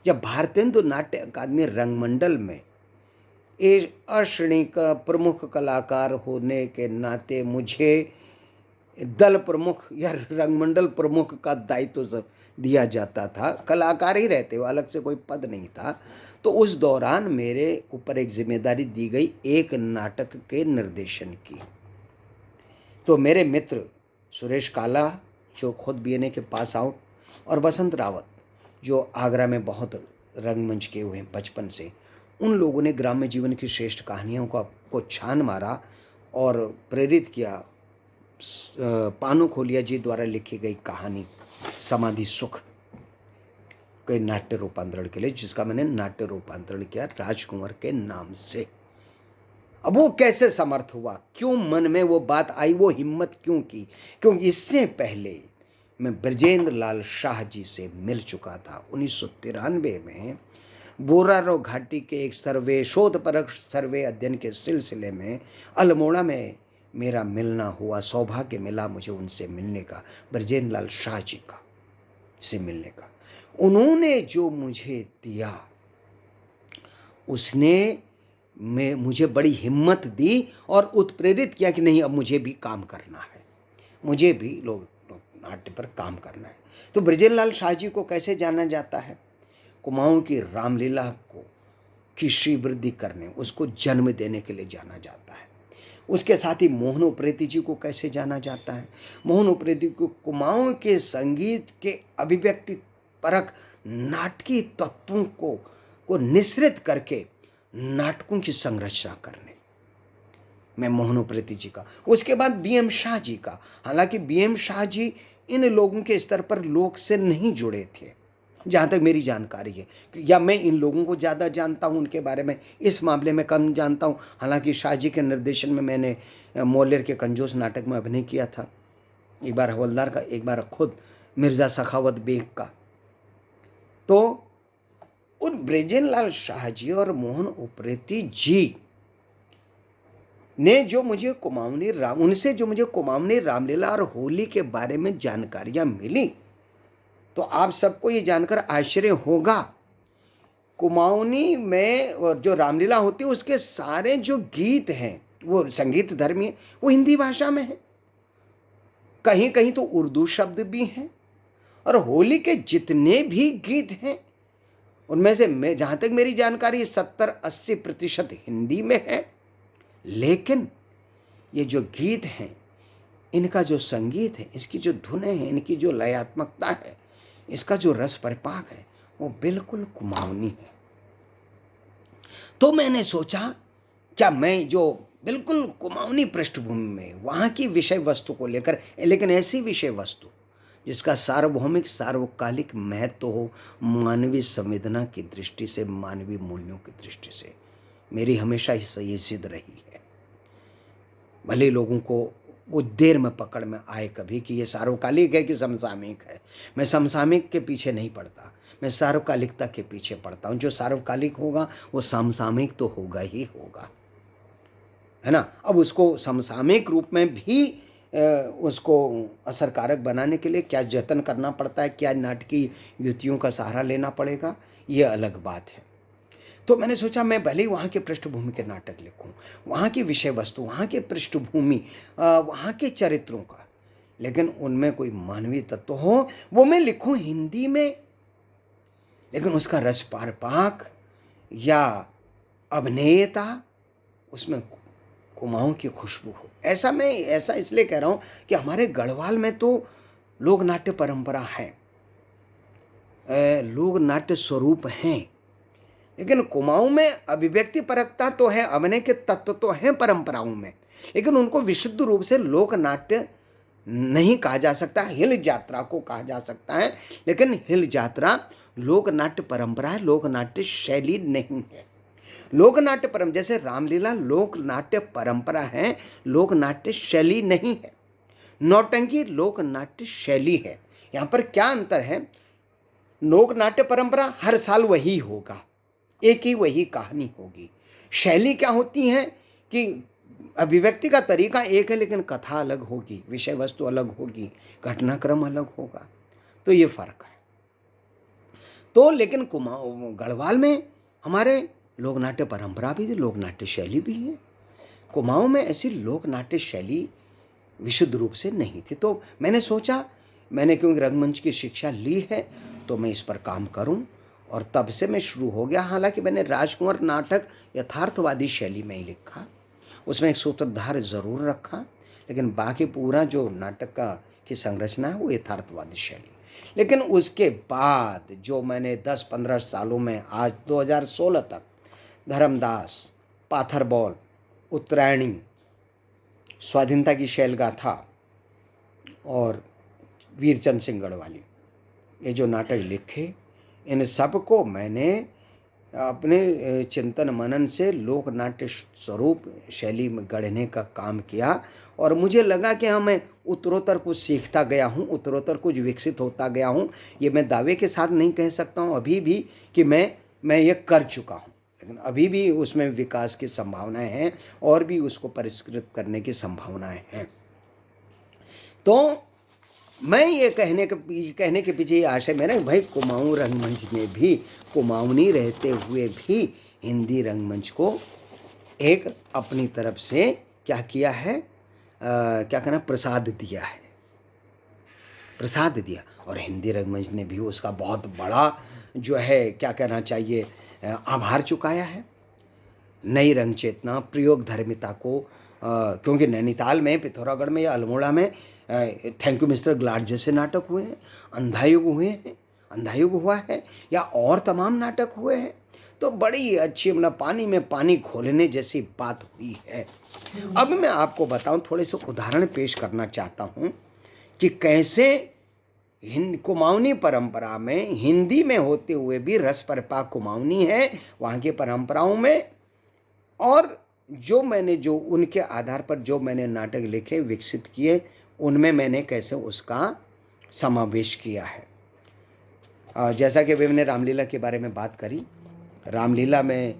जब भारतेंदु नाट्य अकादमी रंगमंडल में अश्रेणी का प्रमुख कलाकार होने के नाते मुझे दल प्रमुख या रंगमंडल प्रमुख का दायित्व दिया जाता था। कलाकार ही रहते, वो अलग से कोई पद नहीं था। तो उस दौरान मेरे ऊपर एक जिम्मेदारी दी गई एक नाटक के निर्देशन की। तो मेरे मित्र सुरेश काला, जो खुद बीएनए के पास आउट, और वसंत रावत, जो आगरा में बहुत रंगमंच के हुए हैं बचपन से, उन लोगों ने ग्राम्य जीवन की श्रेष्ठ कहानियों को छान मारा और प्रेरित किया पानु खोलिया जी द्वारा लिखी गई कहानी समाधि सुख के नाट्य रूपांतरण के लिए, जिसका मैंने नाट्य रूपांतरण किया राजकुंवर के नाम से। अब वो कैसे समर्थ हुआ, क्यों मन में वो बात आई, वो हिम्मत क्यों की? क्योंकि इससे पहले मैं ब्रजेंद्र लाल शाह जी से मिल चुका था 1993 में। बोरारो घाटी के एक सर्वे, शोधपरक सर्वे अध्ययन के सिलसिले में अल्मोड़ा में मेरा मिलना हुआ, सौभाग्य मिला मुझे उनसे मिलने का, ब्रजेंद्र लाल शाह जी का से मिलने का। उन्होंने जो मुझे दिया, उसने मुझे बड़ी हिम्मत दी और उत्प्रेरित किया कि नहीं, अब मुझे भी काम करना है, मुझे भी लोग नाट्य पर काम करना है। तो ब्रजेंद्र लाल शाह जी को कैसे जाना जाता है? कुमाऊं की रामलीला को की श्रीवृद्धि करने, उसको जन्म देने के लिए जाना जाता है। उसके साथ ही मोहन उप्रेती जी को कैसे जाना जाता है? मोहन उप्रेती को कुमाऊं के संगीत के अभिव्यक्ति परक नाटकीय तत्वों को निश्रित करके नाटकों की संरचना करने में मोहन उप्रेती जी का। उसके बाद बीएम शाह जी का। हालांकि बीएम शाह जी इन लोगों के स्तर पर लोक से नहीं जुड़े थे, जहाँ तक मेरी जानकारी है, या मैं इन लोगों को ज़्यादा जानता हूँ, उनके बारे में इस मामले में कम जानता हूँ। हालांकि शाह जी के निर्देशन में मैंने मोलेर के कंजूस नाटक में अभिनय किया था, एक बार हवलदार का, एक बार खुद मिर्ज़ा सखावत बेग का। तो उन ब्रजेंद्र लाल शाह जी और मोहन उप्रेती जी ने जो मुझे उनसे जो मुझे कुमाऊनी रामलीला और होली के बारे में जानकारियाँ मिली, तो आप सबको ये जानकर आश्चर्य होगा, कुमाऊनी में जो रामलीला होती है उसके सारे जो गीत हैं, वो संगीत धर्मी है, वो हिंदी भाषा में है। कहीं कहीं तो उर्दू शब्द भी हैं। और होली के जितने भी गीत हैं उनमें से मैं, जहाँ तक मेरी जानकारी, 70-80% हिंदी में है। लेकिन ये जो गीत हैं, इनका जो संगीत है, इसकी जो धुनें हैं, इनकी जो लयात्मकता है, इसका जो रस परिपाक है, वो बिल्कुल कुमाऊनी है। तो मैंने सोचा, क्या मैं जो बिल्कुल कुमाऊनी पृष्ठभूमि में वहाँ की विषय वस्तु को लेकर, लेकिन ऐसी विषय वस्तु जिसका सार्वभौमिक सार्वकालिक महत्व हो, मानवीय संवेदना की दृष्टि से, मानवीय मूल्यों की दृष्टि से, मेरी हमेशा ये जिद रही है। भले लोगों को वो देर में पकड़ में आए कभी कि ये सार्वकालिक है कि समसामयिक है, मैं समसामयिक के पीछे नहीं पड़ता, मैं सार्वकालिकता के पीछे पड़ता हूँ। जो सार्वकालिक होगा वो समसामयिक तो होगा ही होगा, है ना। अब उसको समसामयिक रूप में भी उसको असरकारक बनाने के लिए क्या जतन करना पड़ता है, क्या नाटकीय युक्तियों का सहारा लेना पड़ेगा, ये अलग बात है। तो मैंने सोचा, मैं भले ही वहाँ के पृष्ठभूमि के नाटक लिखूँ, वहाँ की विषय वस्तु, वहाँ के पृष्ठभूमि, वहाँ के चरित्रों का, लेकिन उनमें कोई मानवीय तत्व हो, वो मैं लिखूँ हिंदी में, लेकिन उसका रस पारपाक या अभिनेता, उसमें कुमाऊं की खुशबू हो। ऐसा इसलिए कह रहा हूँ कि हमारे गढ़वाल में तो लोक नाट्य परंपरा है, लोक नाट्य स्वरूप हैं, लेकिन कुमाऊं में अभिव्यक्ति परकता तो है, अभिनय के तत्व तो हैं परंपराओं में, लेकिन उनको विशुद्ध रूप से लोक नाट्य नहीं कहा जा सकता। हिल यात्रा को कहा जा सकता है, लेकिन हिल यात्रा लोक नाट्य परंपरा है, लोक नाट्य शैली नहीं है। लोक नाट्य परम जैसे रामलीला लोक नाट्य परंपरा है, लोक नाट्य शैली नहीं है। नौटंकी लोक नाट्य शैली है। यहाँ पर क्या अंतर है? लोक नाट्य परंपरा हर साल वही होगा, एक ही वही कहानी होगी। शैली क्या होती है कि अभिव्यक्ति का तरीका एक है, लेकिन कथा अलग होगी, विषय वस्तु अलग होगी, घटनाक्रम अलग होगा। तो ये फर्क है। तो लेकिन गढ़वाल में हमारे लोक नाट्य परंपरा भी थी, लोक नाट्य शैली भी है। कुमाऊं में ऐसी लोक नाट्य शैली विशुद्ध रूप से नहीं थी। तो मैंने सोचा, मैंने क्योंकि रंगमंच की शिक्षा ली है तो मैं इस पर काम करूं, और तब से मैं शुरू हो गया। हालांकि मैंने राजकुंवर नाटक यथार्थवादी शैली में ही लिखा, उसमें एक सूत्रधार ज़रूर रखा, लेकिन बाकी पूरा जो नाटक का की संरचना है वो यथार्थवादी शैली। लेकिन उसके बाद जो मैंने 10-15 सालों में, आज 2016 तक धर्मदास, पाथरबॉल, उत्तरायणी, स्वाधीनता की शैलगाथा और वीरचंद सिंह गढ़वाली, ये जो नाटक लिखे, इन सब को मैंने अपने चिंतन मनन से लोक नाट्य स्वरूप शैली में गढ़ने का काम किया। और मुझे लगा कि हाँ, मैं उत्तरोत्तर कुछ सीखता गया हूँ, उत्तरोत्तर कुछ विकसित होता गया हूँ। ये मैं दावे के साथ नहीं कह सकता हूँ अभी भी कि मैं ये कर चुका हूँ, लेकिन अभी भी उसमें विकास की संभावनाएं हैं और भी उसको परिष्कृत करने की संभावनाएं हैं। तो मैं ये कहने के पीछे ये आशय मेरा, भाई कुमाऊं रंगमंच ने भी, कुमाऊनी रहते हुए भी हिंदी रंगमंच को एक अपनी तरफ से क्या किया है, क्या कहना, प्रसाद दिया है, प्रसाद दिया। और हिंदी रंगमंच ने भी उसका बहुत बड़ा जो है, क्या कहना चाहिए, आभार चुकाया है। नई रंग चेतना, प्रयोग धर्मिता को, क्योंकि नैनीताल में, पिथौरागढ़ में या अल्मोड़ा में थैंक यू मिस्टर ग्लाड जैसे नाटक हुए हैं, अंधायुग हुए हैं, अंधायुग हुआ है, या और तमाम नाटक हुए हैं। तो बड़ी अच्छी, मतलब पानी में पानी घोलने जैसी बात हुई है। अब मैं आपको बताऊं, थोड़े से उदाहरण पेश करना चाहता हूं कि कैसे कुमाऊनी परंपरा में, हिंदी में होते हुए भी रस परिपाक कुमाऊनी है वहाँ की परंपराओं में, और जो उनके आधार पर जो मैंने नाटक लिखे, विकसित किए, उनमें मैंने कैसे उसका समावेश किया है। जैसा कि अभी मैंने रामलीला के बारे में बात करी, रामलीला में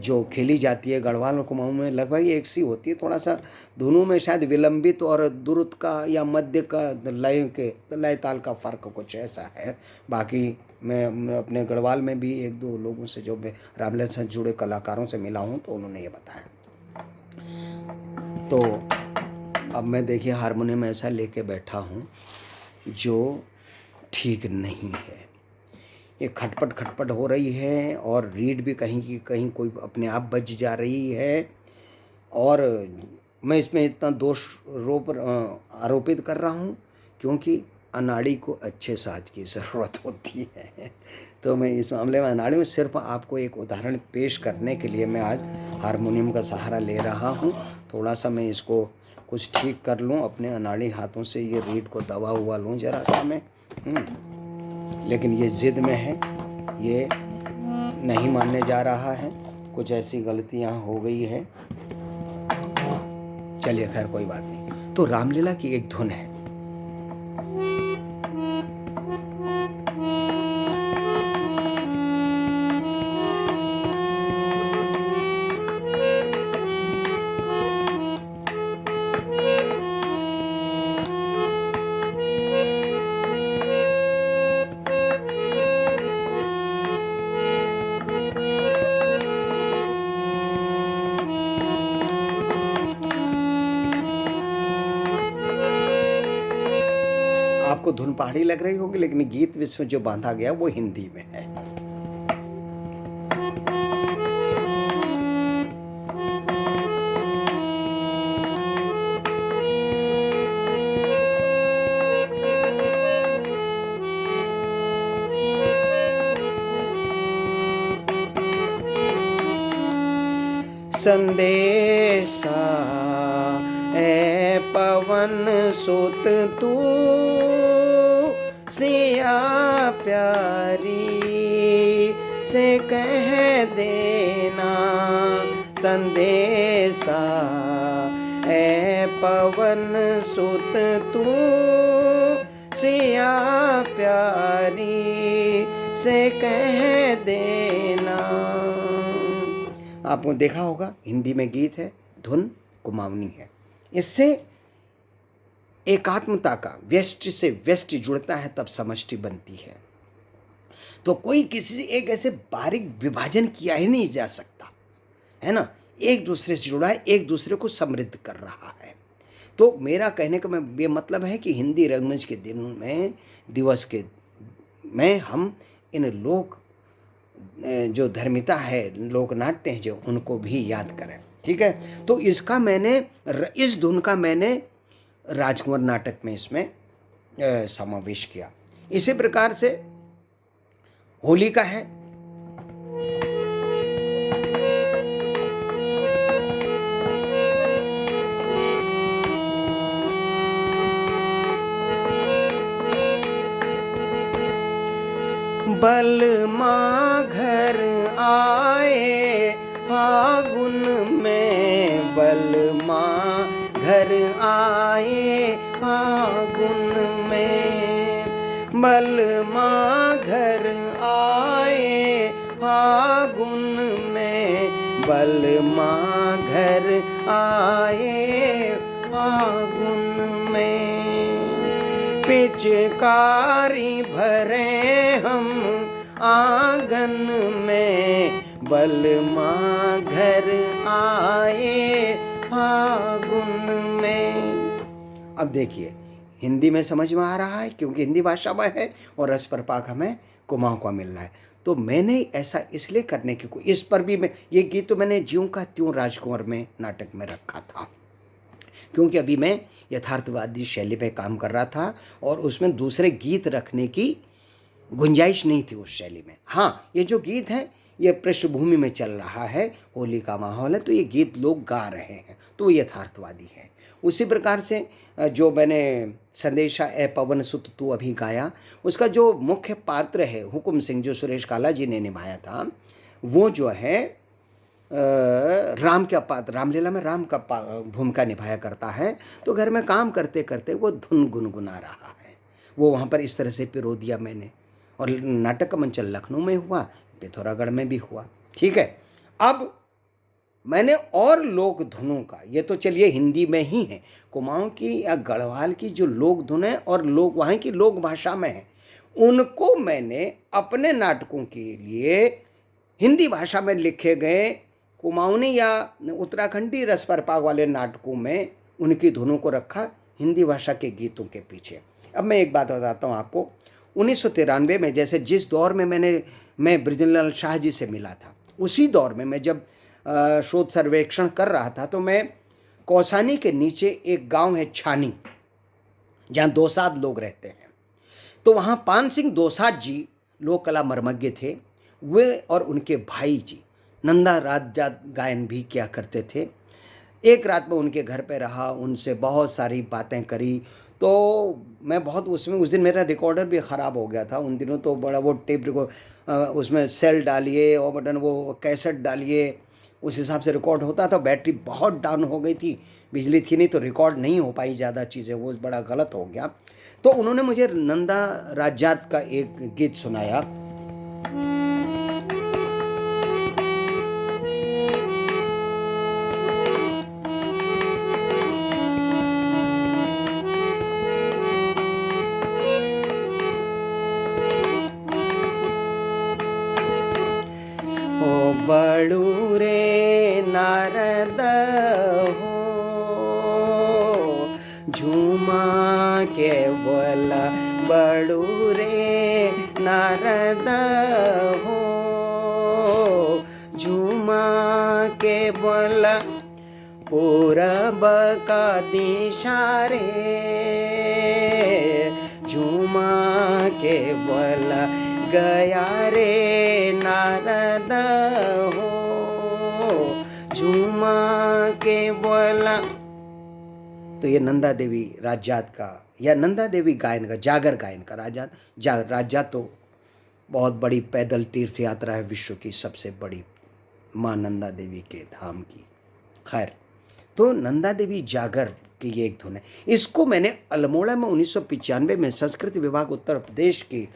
जो खेली जाती है गढ़वाल और कुमाऊं में लगभग एक सी होती है। थोड़ा सा दोनों में शायद विलंबित और द्रुत का या मध्य का लय ताल का फ़र्क कुछ ऐसा है। बाकी मैं अपने गढ़वाल में भी 1-2 लोगों से, जो मैं रामलीला से जुड़े कलाकारों से मिला हूँ, तो उन्होंने ये बताया। तो अब मैं देखिए हारमोनियम ऐसा लेके बैठा हूँ जो ठीक नहीं है, ये खटपट खटपट हो रही है, और रीड भी कहीं की कहीं कोई अपने आप बज जा रही है, और मैं इसमें इतना दोष आरोपित कर रहा हूँ क्योंकि अनाड़ी को अच्छे साज की ज़रूरत होती है। तो मैं इस मामले में अनाड़ी में सिर्फ आपको एक उदाहरण पेश करने के लिए मैं आज हारमोनियम का सहारा ले रहा हूँ। थोड़ा सा मैं इसको कुछ ठीक कर लूँ अपने अनाड़ी हाथों से, ये रीड को दबा हुआ लूँ ज़रा सा मैं, लेकिन ये ज़िद में है, ये नहीं मानने जा रहा है, कुछ ऐसी गलतियाँ हो गई है। चलिए खैर कोई बात नहीं। तो रामलीला की एक धुन है, आपको धुन पहाड़ी लग रही होगी, लेकिन गीत विश्व जो बांधा गया वो हिंदी में है। संदेशा ए पवन सुत तू सिया प्यारी से कह देना, संदेशा ए पवन सुत तू सिया प्यारी से कह देना। आपने देखा होगा हिंदी में गीत है, धुन कुमाऊनी है। इससे एकात्मता का व्यष्टि से व्यष्टि जुड़ता है, तब समष्टि बनती है। तो कोई किसी से एक ऐसे बारीक विभाजन किया ही नहीं जा सकता, है ना। एक दूसरे से जुड़ा है, एक दूसरे को समृद्ध कर रहा है। तो मेरा कहने का ये मतलब है कि हिंदी रंगमंच के दिन में, दिवस के में हम इन लोक जो धर्मिता है, लोक नाट्य हैं जो, उनको भी याद करें। ठीक है, तो इसका मैंने, इस धुन का मैंने राजकुंवर नाटक में इसमें समावेश किया। इसी प्रकार से होली का है। बलमा घर आए फागुन में, बलमा घर आए फागुन में, बलमा घर आए फागुन में, बलमा घर आए फागुन में। पिचकारी भरे हम आंगन में, बलमा घर आए फागुन में। अब देखिए हिंदी में समझ में आ रहा है, क्योंकि हिंदी भाषा में है और रस प्रपाक हमें कुमाऊं का मिल रहा है। तो मैंने ऐसा इसलिए करने की कोई, इस पर भी मैं, ये गीत तो मैंने ज्यों का त्यों राजकुंवर में नाटक में रखा था, क्योंकि अभी मैं यथार्थवादी शैली पे काम कर रहा था और उसमें दूसरे गीत रखने की गुंजाइश नहीं थी उस शैली में। हाँ, ये जो गीत है ये पृष्ठभूमि में चल रहा है, होली का माहौल है, तो ये गीत लोग गा रहे हैं, तो वो यथार्थवादी है। उसी प्रकार से जो मैंने संदेशा ए पवन सुत तू अभी गाया, उसका जो मुख्य पात्र है हुकुम सिंह, जो सुरेश काला जी ने निभाया था, वो जो है राम का पात्र, रामलीला में राम का भूमिका निभाया करता है। तो घर में काम करते करते वो धुन गुनगुना रहा है, वो वहाँ पर इस तरह से पिरो दिया मैंने। और नाटक का मंचन लखनऊ में हुआ, पिथौरागढ़ में भी हुआ। ठीक है, अब मैंने और लोक धुनों का, ये तो चलिए हिंदी में ही है, कुमाऊं की या गढ़वाल की जो लोक धुन है और लोग वहाँ की लोक भाषा में है, उनको मैंने अपने नाटकों के लिए हिंदी भाषा में लिखे गए कुमाऊनी या उत्तराखंडी रस प्रपाक वाले नाटकों में उनकी धुनों को रखा हिंदी भाषा के गीतों के पीछे। अब मैं एक बात बताता हूँ आपको, 1993 में, जैसे जिस दौर में मैं बृजलाल शाह जी से मिला था, उसी दौर में मैं जब शोध सर्वेक्षण कर रहा था, तो मैं कौसानी के नीचे एक गांव है छानी, जहाँ दोसाध लोग रहते हैं, तो वहाँ पान सिंह दोसाध जी लोक कला मर्मज्ञ थे। वे और उनके भाई जी नंदा राजात गायन भी किया करते थे। एक रात में उनके घर पे रहा, उनसे बहुत सारी बातें करी। तो मैं बहुत उसमें, उस दिन मेरा रिकॉर्डर भी ख़राब हो गया था उन दिनों, तो बड़ा वो टेप उसमें सेल डालिए और बटन वो कैसेट डालिए, उस हिसाब से रिकॉर्ड होता था। बैटरी बहुत डाउन हो गई थी, बिजली थी नहीं, तो रिकॉर्ड नहीं हो पाई ज़्यादा चीज़ें, वो बड़ा गलत हो गया। तो उन्होंने मुझे नंदा राजात का एक गीत सुनाया। बड़ू रे नारद हो झूमा के बोला, बड़ू रे नारद हो झूमा के बोला, पूरब का दिशा रे झूमा के बोला, गया रे नारद हो झूमा के बोला। तो ये नंदा देवी राजात का या नंदा देवी गायन का, जागर गायन का राजात तो बहुत बड़ी पैदल तीर्थ यात्रा है, विश्व की सबसे बड़ी माँ नंदा देवी के धाम की। खैर, तो नंदा देवी जागर की ये एक धुन है। इसको मैंने अल्मोड़ा में 1995 में संस्कृति विभाग उत्तर प्रदेश के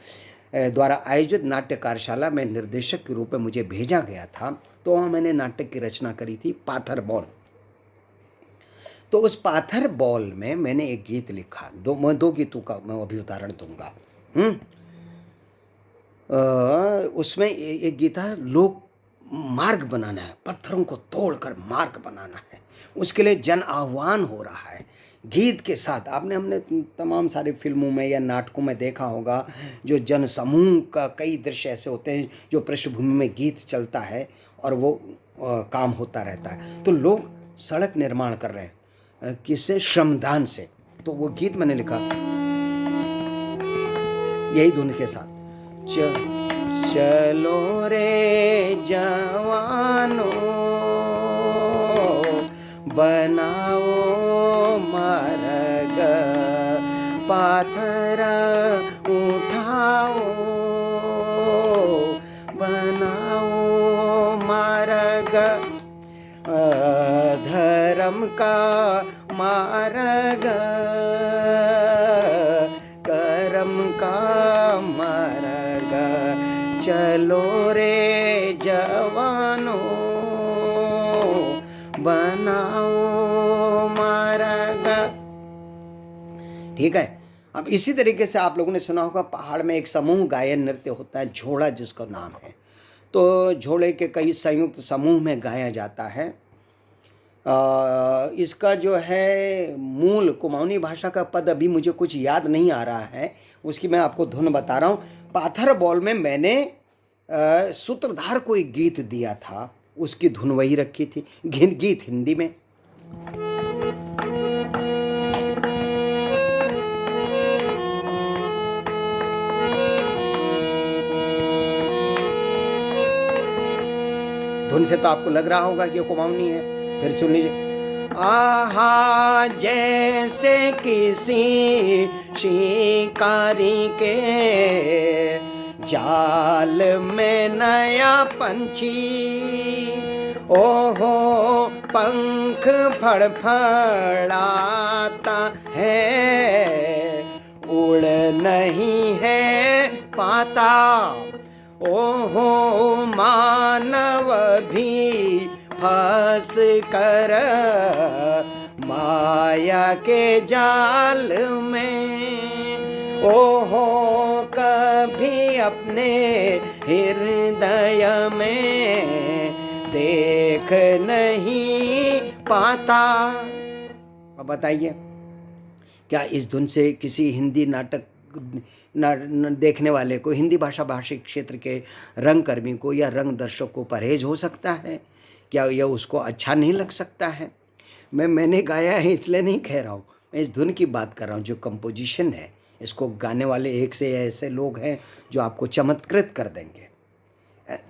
द्वारा आयोजित नाट्य कार्यशाला में निर्देशक के रूप में मुझे भेजा गया था। तो वहाँ मैंने नाटक की रचना करी थी, पाथर बॉल। तो उस पाथर बॉल में मैंने एक गीत लिखा, दो गीतों का मैं अभी उदाहरण दूंगा। उसमें एक गीत है, लोक मार्ग बनाना है, पत्थरों को तोड़कर मार्ग बनाना है, उसके लिए जन आह्वान हो रहा है। गीत के साथ हमने तमाम सारे फिल्मों में या नाटकों में देखा होगा, जो जन समूह का कई दृश्य ऐसे होते हैं जो पृष्ठभूमि में गीत चलता है और वो काम होता रहता है। तो लोग सड़क निर्माण कर रहे हैं, किससे? श्रमदान से। तो वो गीत मैंने लिखा यही धुन के साथ, चलो रे जवानों बनाओ मार्ग, पाथर उठाओ बनाओ मार्ग, धर्म का मार्ग, कर्म का मार्ग, चलो रे जवानों बनाओ मार्ग। ठीक है। अब इसी तरीके से आप लोगों ने सुना होगा, पहाड़ में एक समूह गायन नृत्य होता है, झोड़ा जिसका नाम है। तो झोड़े के कई संयुक्त समूह में गाया जाता है। इसका जो है मूल कुमाऊनी भाषा का पद अभी मुझे कुछ याद नहीं आ रहा है, उसकी मैं आपको धुन बता रहा हूँ। पाथर बॉल में मैंने सूत्रधार को एक गीत दिया था, उसकी धुन वही रखी थी, गीत हिंदी में। धुन से तो आपको लग रहा होगा कि ये कुमाऊनी है। फिर सुन लीजिए। आहा जैसे किसी शिकारी के जाल में नया पंछी, ओहो पंख फड़फड़ाता है, उड़ नहीं है पाता, ओहो मानव भी फंस कर माया के जाल में, ओहो कभी अपने हृदय में देख नहीं पाता। अब बताइए, क्या इस धुन से किसी हिंदी नाटक देखने वाले को, हिंदी भाषी क्षेत्र के रंगकर्मी को या रंग दर्शक को परहेज हो सकता है? क्या यह उसको अच्छा नहीं लग सकता है? मैंने गाया है इसलिए नहीं कह रहा हूँ, मैं इस धुन की बात कर रहा हूँ। जो कंपोजिशन है, इसको गाने वाले एक से ऐसे लोग हैं जो आपको चमत्कृत कर देंगे।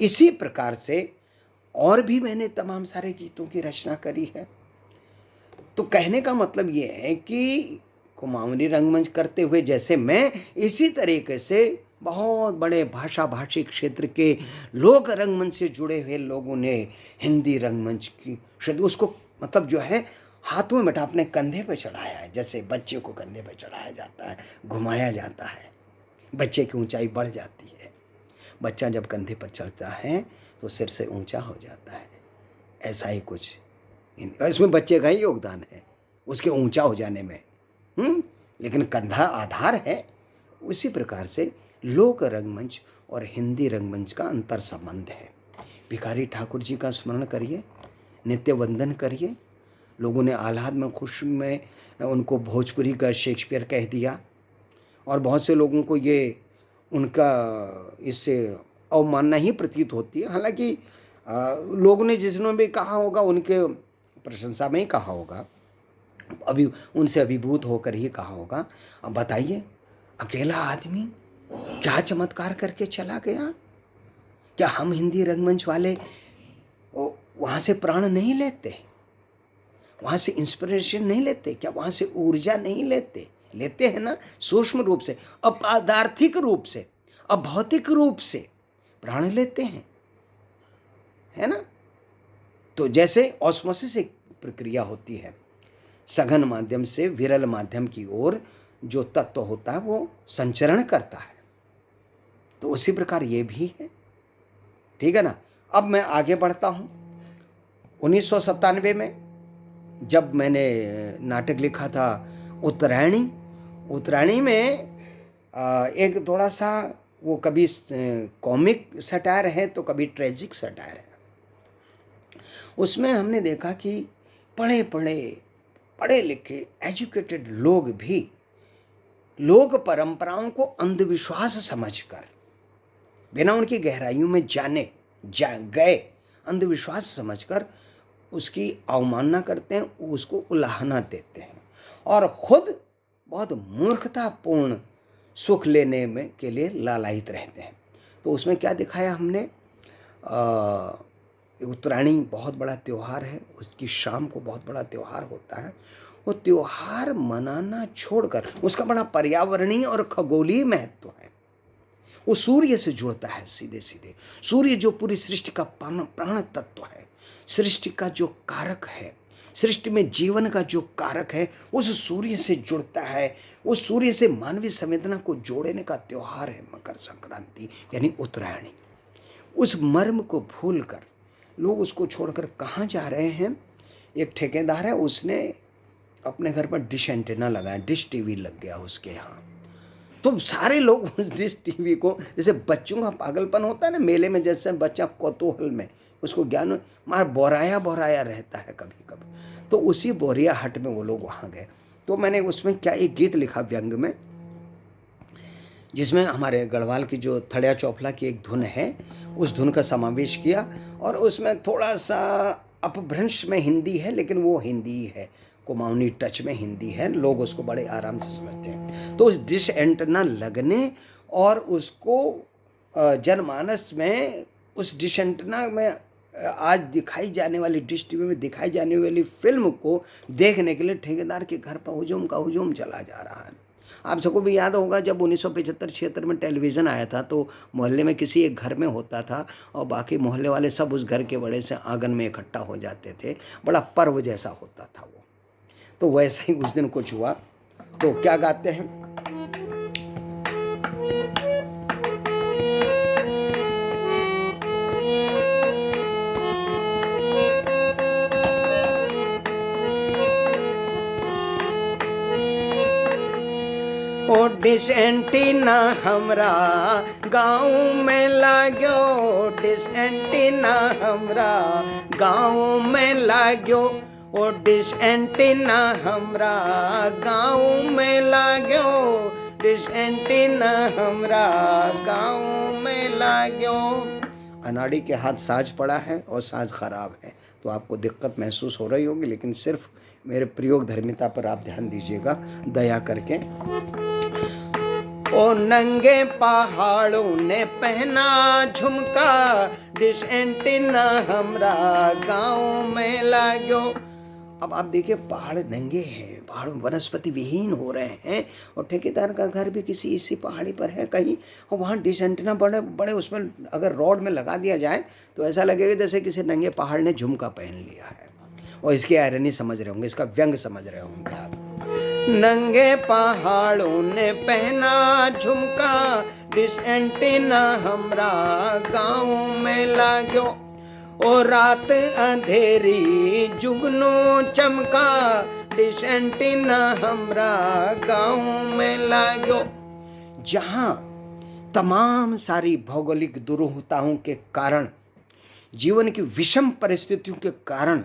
इसी प्रकार से और भी मैंने तमाम सारे गीतों की रचना करी है। तो कहने का मतलब ये है कि कुमाऊनी रंगमंच करते हुए जैसे मैं, इसी तरीके से बहुत बड़े भाषी क्षेत्र के लोग रंगमंच से जुड़े हुए लोगों ने हिंदी रंगमंच की उसको मतलब जो है हाथों में बैठा अपने कंधे पे चढ़ाया है। जैसे बच्चे को कंधे पे चढ़ाया जाता है, घुमाया जाता है, बच्चे की ऊंचाई बढ़ जाती है। बच्चा जब कंधे पर चढ़ता है तो सिर से ऊंचा हो जाता है। ऐसा ही कुछ इसमें बच्चे का ही योगदान है उसके ऊंचा हो जाने में, लेकिन कंधा आधार है। उसी प्रकार से लोक रंगमंच और हिंदी रंगमंच का अंतर संबंध है। भिखारी ठाकुर जी का स्मरण करिए, नित्य वंदन करिए। लोगों ने आह्लाद में, खुश में उनको भोजपुरी का शेक्सपियर कह दिया, और बहुत से लोगों को ये उनका इससे अवमानना ही प्रतीत होती है। हालांकि लोगों ने जिसने भी कहा होगा उनके प्रशंसा में ही कहा होगा, अभी उनसे अभिभूत होकर ही कहा होगा। अब बताइए, अकेला आदमी क्या चमत्कार करके चला गया? क्या हम हिंदी रंगमंच वाले वहाँ से प्राण नहीं लेते, वहाँ से इंस्पिरेशन नहीं लेते क्या, वहाँ से ऊर्जा नहीं लेते? लेते हैं ना, सूक्ष्म रूप से, अपदार्थिक रूप से, अभौतिक रूप से प्राण लेते हैं, है ना। तो जैसे ऑस्मोसिस एक प्रक्रिया होती है, सघन माध्यम से विरल माध्यम की ओर जो तत्व होता है वो संचरण करता है, तो उसी प्रकार ये भी है, ठीक है ना। अब मैं आगे बढ़ता हूँ। 1997 में जब मैंने नाटक लिखा था उत्तरायणी में एक थोड़ा सा वो कभी कॉमिक सटायर है तो कभी ट्रेजिक सटायर है। उसमें हमने देखा कि पढ़े लिखे एजुकेटेड लोग भी लोक परंपराओं को अंधविश्वास समझकर, बिना उनकी गहराइयों में गए अंधविश्वास समझकर उसकी अवमानना करते हैं, उसको उलाहना देते हैं और खुद बहुत मूर्खतापूर्ण सुख लेने में के लिए लालायित रहते हैं। तो उसमें क्या दिखाया हमने, उत्तरायणी बहुत बड़ा त्यौहार है, उसकी शाम को बहुत बड़ा त्यौहार होता है। वो त्यौहार मनाना छोड़कर उसका बड़ा पर्यावरणीय और खगोलीय महत्व है। वो सूर्य से जुड़ता है सीधे सीधे। सूर्य जो पूरी सृष्टि का प्राण तत्व है, सृष्टि का जो कारक है, सृष्टि में जीवन का जो कारक है, उस सूर्य से जुड़ता है। उस सूर्य से मानवीय संवेदना को जोड़ने का त्यौहार है मकर संक्रांति यानी उत्तरायणी। उस मर्म को भूलकर लोग उसको छोड़कर कहाँ जा रहे हैं। एक ठेकेदार है, उसने अपने घर पर डिश एंटेना लगाया, डिश टीवी लग गया उसके यहाँ। तो सारे लोग उस डिश टीवी को, जैसे बच्चों का पागलपन होता है ना मेले में, जैसे बच्चा कौतूहल में उसको ज्ञान मार बोराया रहता है कभी कभी, तो उसी बोरिया हट में वो लोग वहाँ गए। तो मैंने उसमें क्या एक गीत लिखा व्यंग में, जिसमें हमारे गढ़वाल की जो थड़िया चौफला की एक धुन है उस धुन का समावेश किया, और उसमें थोड़ा सा अपभ्रंश में हिंदी है, लेकिन वो हिंदी है, कुमाऊनी टच में हिंदी है, लोग उसको बड़े आराम से समझते हैं। तो उस डिश एंटेना लगने और उसको जनमानस में उस डिश एंटेना में आज दिखाई जाने वाली, डिश टीवी में दिखाई जाने वाली फिल्म को देखने के लिए ठेकेदार के घर पर हुजूम चला जा रहा है। आप सबको भी याद होगा जब 1975-76 में टेलीविज़न आया था तो मोहल्ले में किसी एक घर में होता था और बाकी मोहल्ले वाले सब उस घर के बड़े से आंगन में इकट्ठा हो जाते थे, बड़ा पर्व जैसा होता था वो। तो वैसा ही उस दिन कुछ हुआ। तो क्या गाते हैं, ओ डिश एंटीना हमरा गाँव में लाग्यो, डिश एंटीना हमरा गाँव में लाग्यो, ओ डिश एंटीना हमरा गाँव में लाग्यो, डिश एंटीना हमरा गाँव में लाग्यो। अनाड़ी के हाथ साज पड़ा है और साज खराब है, तो आपको दिक्कत महसूस हो रही होगी, लेकिन सिर्फ मेरे प्रयोग धर्मिता पर आप ध्यान दीजिएगा दया करके। ओ नंगे पहाड़ों ने पहना झुमका, डिश एंटीना हमरा गाँव में लाग्यो। अब आप देखिए पहाड़ नंगे हैं, पहाड़ वनस्पति विहीन हो रहे हैं, और ठेकेदार का घर भी किसी इसी पहाड़ी पर है कहीं, और वहाँ डिश एंटीना बड़े बड़े उसमें अगर रोड में लगा दिया जाए तो ऐसा लगेगा जैसे किसी नंगे पहाड़ ने झुमका पहन लिया है। और इसकी आयरनी समझ रहे होंगे, इसका व्यंग समझ रहे होंगे आप। नंगे पहाड़ों ने पहना झुमका, डिश एंटीना हमरा गाँव में लाग्यो, ओ रात अंधेरी जुगनू चमका, डिश एंटीना हमरा गाँव में लाग्यो। जहाँ तमाम सारी भौगोलिक दुरूहताओं के कारण, जीवन की विषम परिस्थितियों के कारण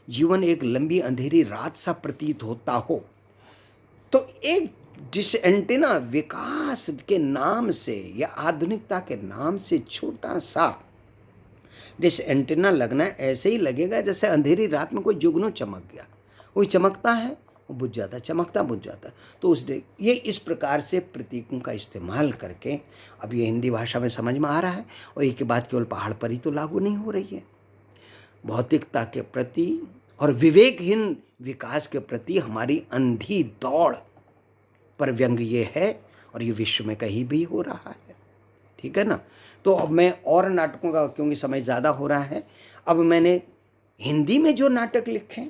जीवन एक लंबी अंधेरी रात सा प्रतीत होता हो, तो एक डिश एंटीना विकास के नाम से या आधुनिकता के नाम से छोटा सा डिश एंटीना लगना ऐसे ही लगेगा जैसे अंधेरी रात में कोई जुगनू चमक गया, वो चमकता है वो बुझ जाता है, चमकता बुझ जाता है। तो उसने ये इस प्रकार से प्रतीकों का इस्तेमाल करके, अब ये हिंदी भाषा में समझ में आ रहा है, और ये की बात केवल पहाड़ पर ही तो लागू नहीं हो रही है। भौतिकता के प्रति और विवेकहीन विकास के प्रति हमारी अंधी दौड़ पर व्यंग ये है, और ये विश्व में कहीं भी हो रहा है। ठीक है ना। तो अब मैं और नाटकों का, क्योंकि समय ज़्यादा हो रहा है, अब मैंने हिंदी में जो नाटक लिखे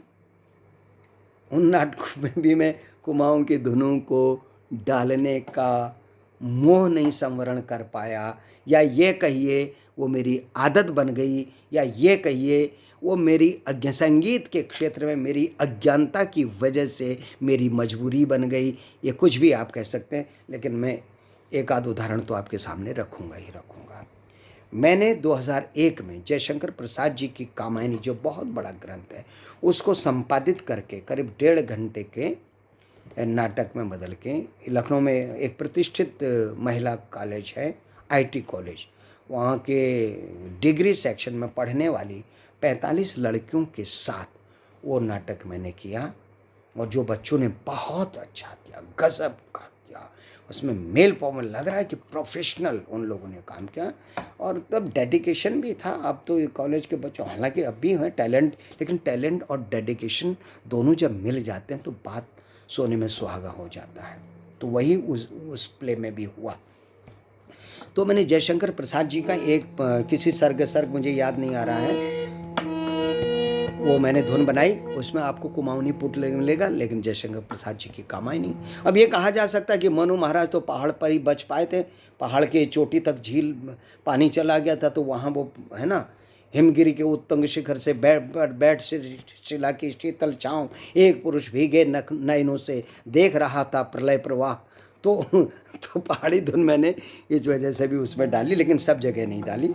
उन नाटकों में भी मैं कुमाऊं की धुनों को डालने का मोह नहीं संवरण कर पाया, या ये कहिए वो मेरी आदत बन गई, या ये कहिए वो मेरी संगीत के क्षेत्र में मेरी अज्ञानता की वजह से मेरी मजबूरी बन गई। ये कुछ भी आप कह सकते हैं, लेकिन मैं एक आध उदाहरण तो आपके सामने रखूँगा ही रखूँगा। मैंने 2001 में जयशंकर प्रसाद जी की कामायनी, जो बहुत बड़ा ग्रंथ है, उसको संपादित करके करीब 1.5 घंटे के नाटक में बदल के, लखनऊ में एक प्रतिष्ठित महिला कॉलेज है, आईटी कॉलेज, वहाँ के डिग्री सेक्शन में पढ़ने वाली 45 लड़कियों के साथ वो नाटक मैंने किया, और जो बच्चों ने बहुत अच्छा किया, गजब का किया, उसमें मेल पावर लग रहा है कि प्रोफेशनल उन लोगों ने काम किया, और तब डेडिकेशन भी था। अब तो ये कॉलेज के बच्चों, हालांकि अब भी हैं टैलेंट, लेकिन टैलेंट और डेडिकेशन दोनों जब मिल जाते हैं तो बात सोने में सुहागा हो जाता है। तो वही उस प्ले में भी हुआ। तो मैंने जयशंकर प्रसाद जी का एक किसी सर्ग मुझे याद नहीं आ रहा है, वो मैंने धुन बनाई, उसमें आपको कुमाऊनी पुट मिलेगा, लेकिन जयशंकर प्रसाद जी की कामायनी। अब ये कहा जा सकता है कि मनु महाराज तो पहाड़ पर ही बच पाए थे, पहाड़ के चोटी तक झील पानी चला गया था, तो वहाँ वो है ना, हिमगिरी के उत्तुंग शिखर से बैठ शिला की शीतल छाँव, एक पुरुष भीगे नयनों से देख रहा था प्रलय प्रवाह। तो पहाड़ी धुन मैंने इस वजह से भी उसमें डाली, लेकिन सब जगह नहीं डाली।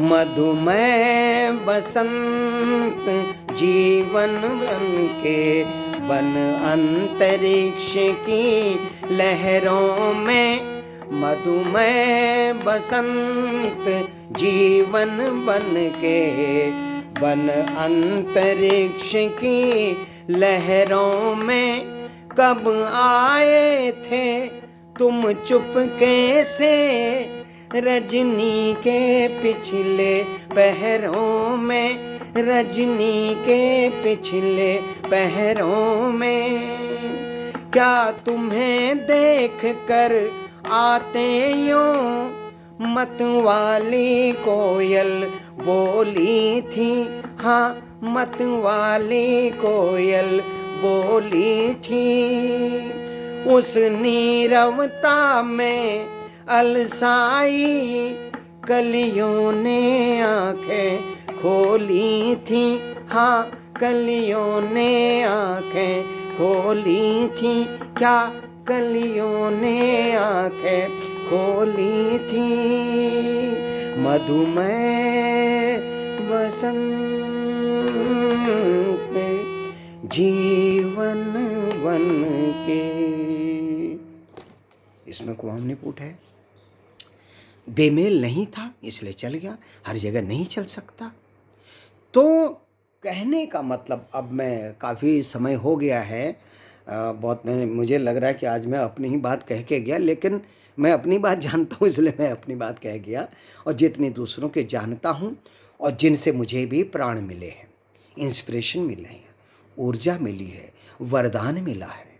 मधुमय बसंत जीवन बन के, बन अंतरिक्ष की लहरों में, मधुमय बसंत जीवन बन के, बन अंतरिक्ष की लहरों में, कब आए थे तुम चुपके से रजनी के पिछले पहरों में, रजनी के पिछले पहरों में। क्या तुम्हें देख कर आते यूं मतवाली कोयल बोली थी, हाँ मतवाली कोयल बोली थी। उस नीरवता में अलसाई कलियों ने आंखें खोली थी, हाँ कलियों ने आंखें खोली थी। क्या कलियों ने आंखें खोली थी। मधुमय बसंत जीवन बन के। इसमें कुमाऊनी पुट है। बेमेल नहीं था इसलिए चल गया, हर जगह नहीं चल सकता। तो कहने का मतलब, अब मैं काफ़ी समय हो गया है, बहुत मुझे लग रहा है कि आज मैं अपनी ही बात कह के गया, लेकिन मैं अपनी बात जानता हूँ इसलिए मैं अपनी बात कह गया, और जितने दूसरों के जानता हूँ और जिनसे मुझे भी प्राण मिले हैं, इंस्पिरेशन मिले हैं, ऊर्जा मिली है, वरदान मिला है,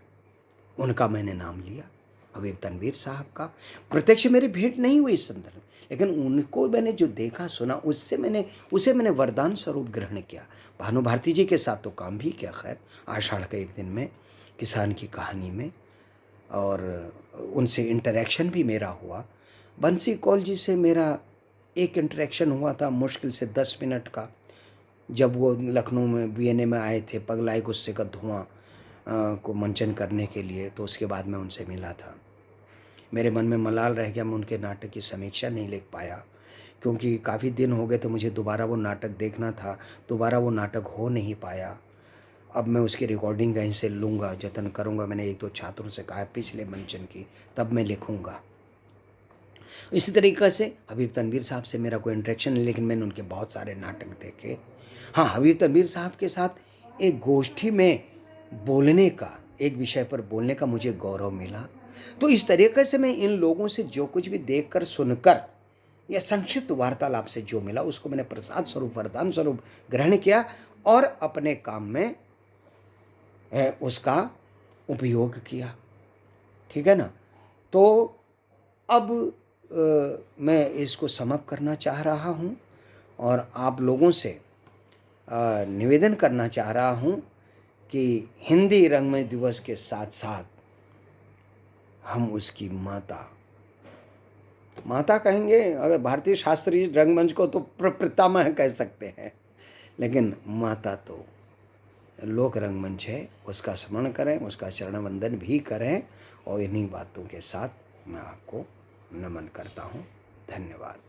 उनका मैंने नाम लिया। हबीब तनवीर साहब का प्रत्यक्ष मेरी भेंट नहीं हुई इस संदर्भ में, लेकिन उनको मैंने जो देखा सुना उसे मैंने वरदान स्वरूप ग्रहण किया। भानु भारती जी के साथ तो काम भी किया, खैर आषाढ़ के एक दिन में किसान की कहानी में, और उनसे इंटरेक्शन भी मेरा हुआ। बंसी कौल जी से मेरा एक इंटरेक्शन हुआ था, मुश्किल से 10 मिनट का, जब वो लखनऊ में बीएनए में आए थे पगलाई गुस्से का धुआं को मंचन करने के लिए। तो उसके बाद मैं उनसे मिला था। मेरे मन में मलाल रह गया, मैं उनके नाटक की समीक्षा नहीं लिख पाया, क्योंकि काफ़ी दिन हो गए थे, मुझे दोबारा वो नाटक देखना था, दोबारा वो नाटक हो नहीं पाया। अब मैं उसकी रिकॉर्डिंग कहीं से लूँगा, जतन करूँगा। मैंने 1-2 छात्रों से कहा पिछले मंचन की, तब मैं लिखूँगा। इसी तरीक़े से हबीब तनवीर साहब से मेरा कोई इंटरेक्शन नहीं, लेकिन मैंने उनके बहुत सारे नाटक देखे। हाँ, हबीब तनवीर साहब के साथ एक गोष्ठी में बोलने का, एक विषय पर बोलने का मुझे गौरव मिला। तो इस तरीके से मैं इन लोगों से जो कुछ भी देखकर सुनकर या संक्षिप्त वार्तालाप से जो मिला उसको मैंने प्रसाद स्वरूप, वरदान स्वरूप ग्रहण किया और अपने काम में उसका उपयोग किया। ठीक है ना। तो अब मैं इसको समाप्त करना चाह रहा हूँ और आप लोगों से निवेदन करना चाह रहा हूँ कि हिंदी रंगमंच दिवस के साथ साथ हम उसकी माता कहेंगे, अगर भारतीय शास्त्रीय रंगमंच को तो पितामह कह सकते हैं, लेकिन माता तो लोक रंगमंच है, उसका स्मरण करें, उसका चरण वंदन भी करें। और इन्हीं बातों के साथ मैं आपको नमन करता हूँ। धन्यवाद।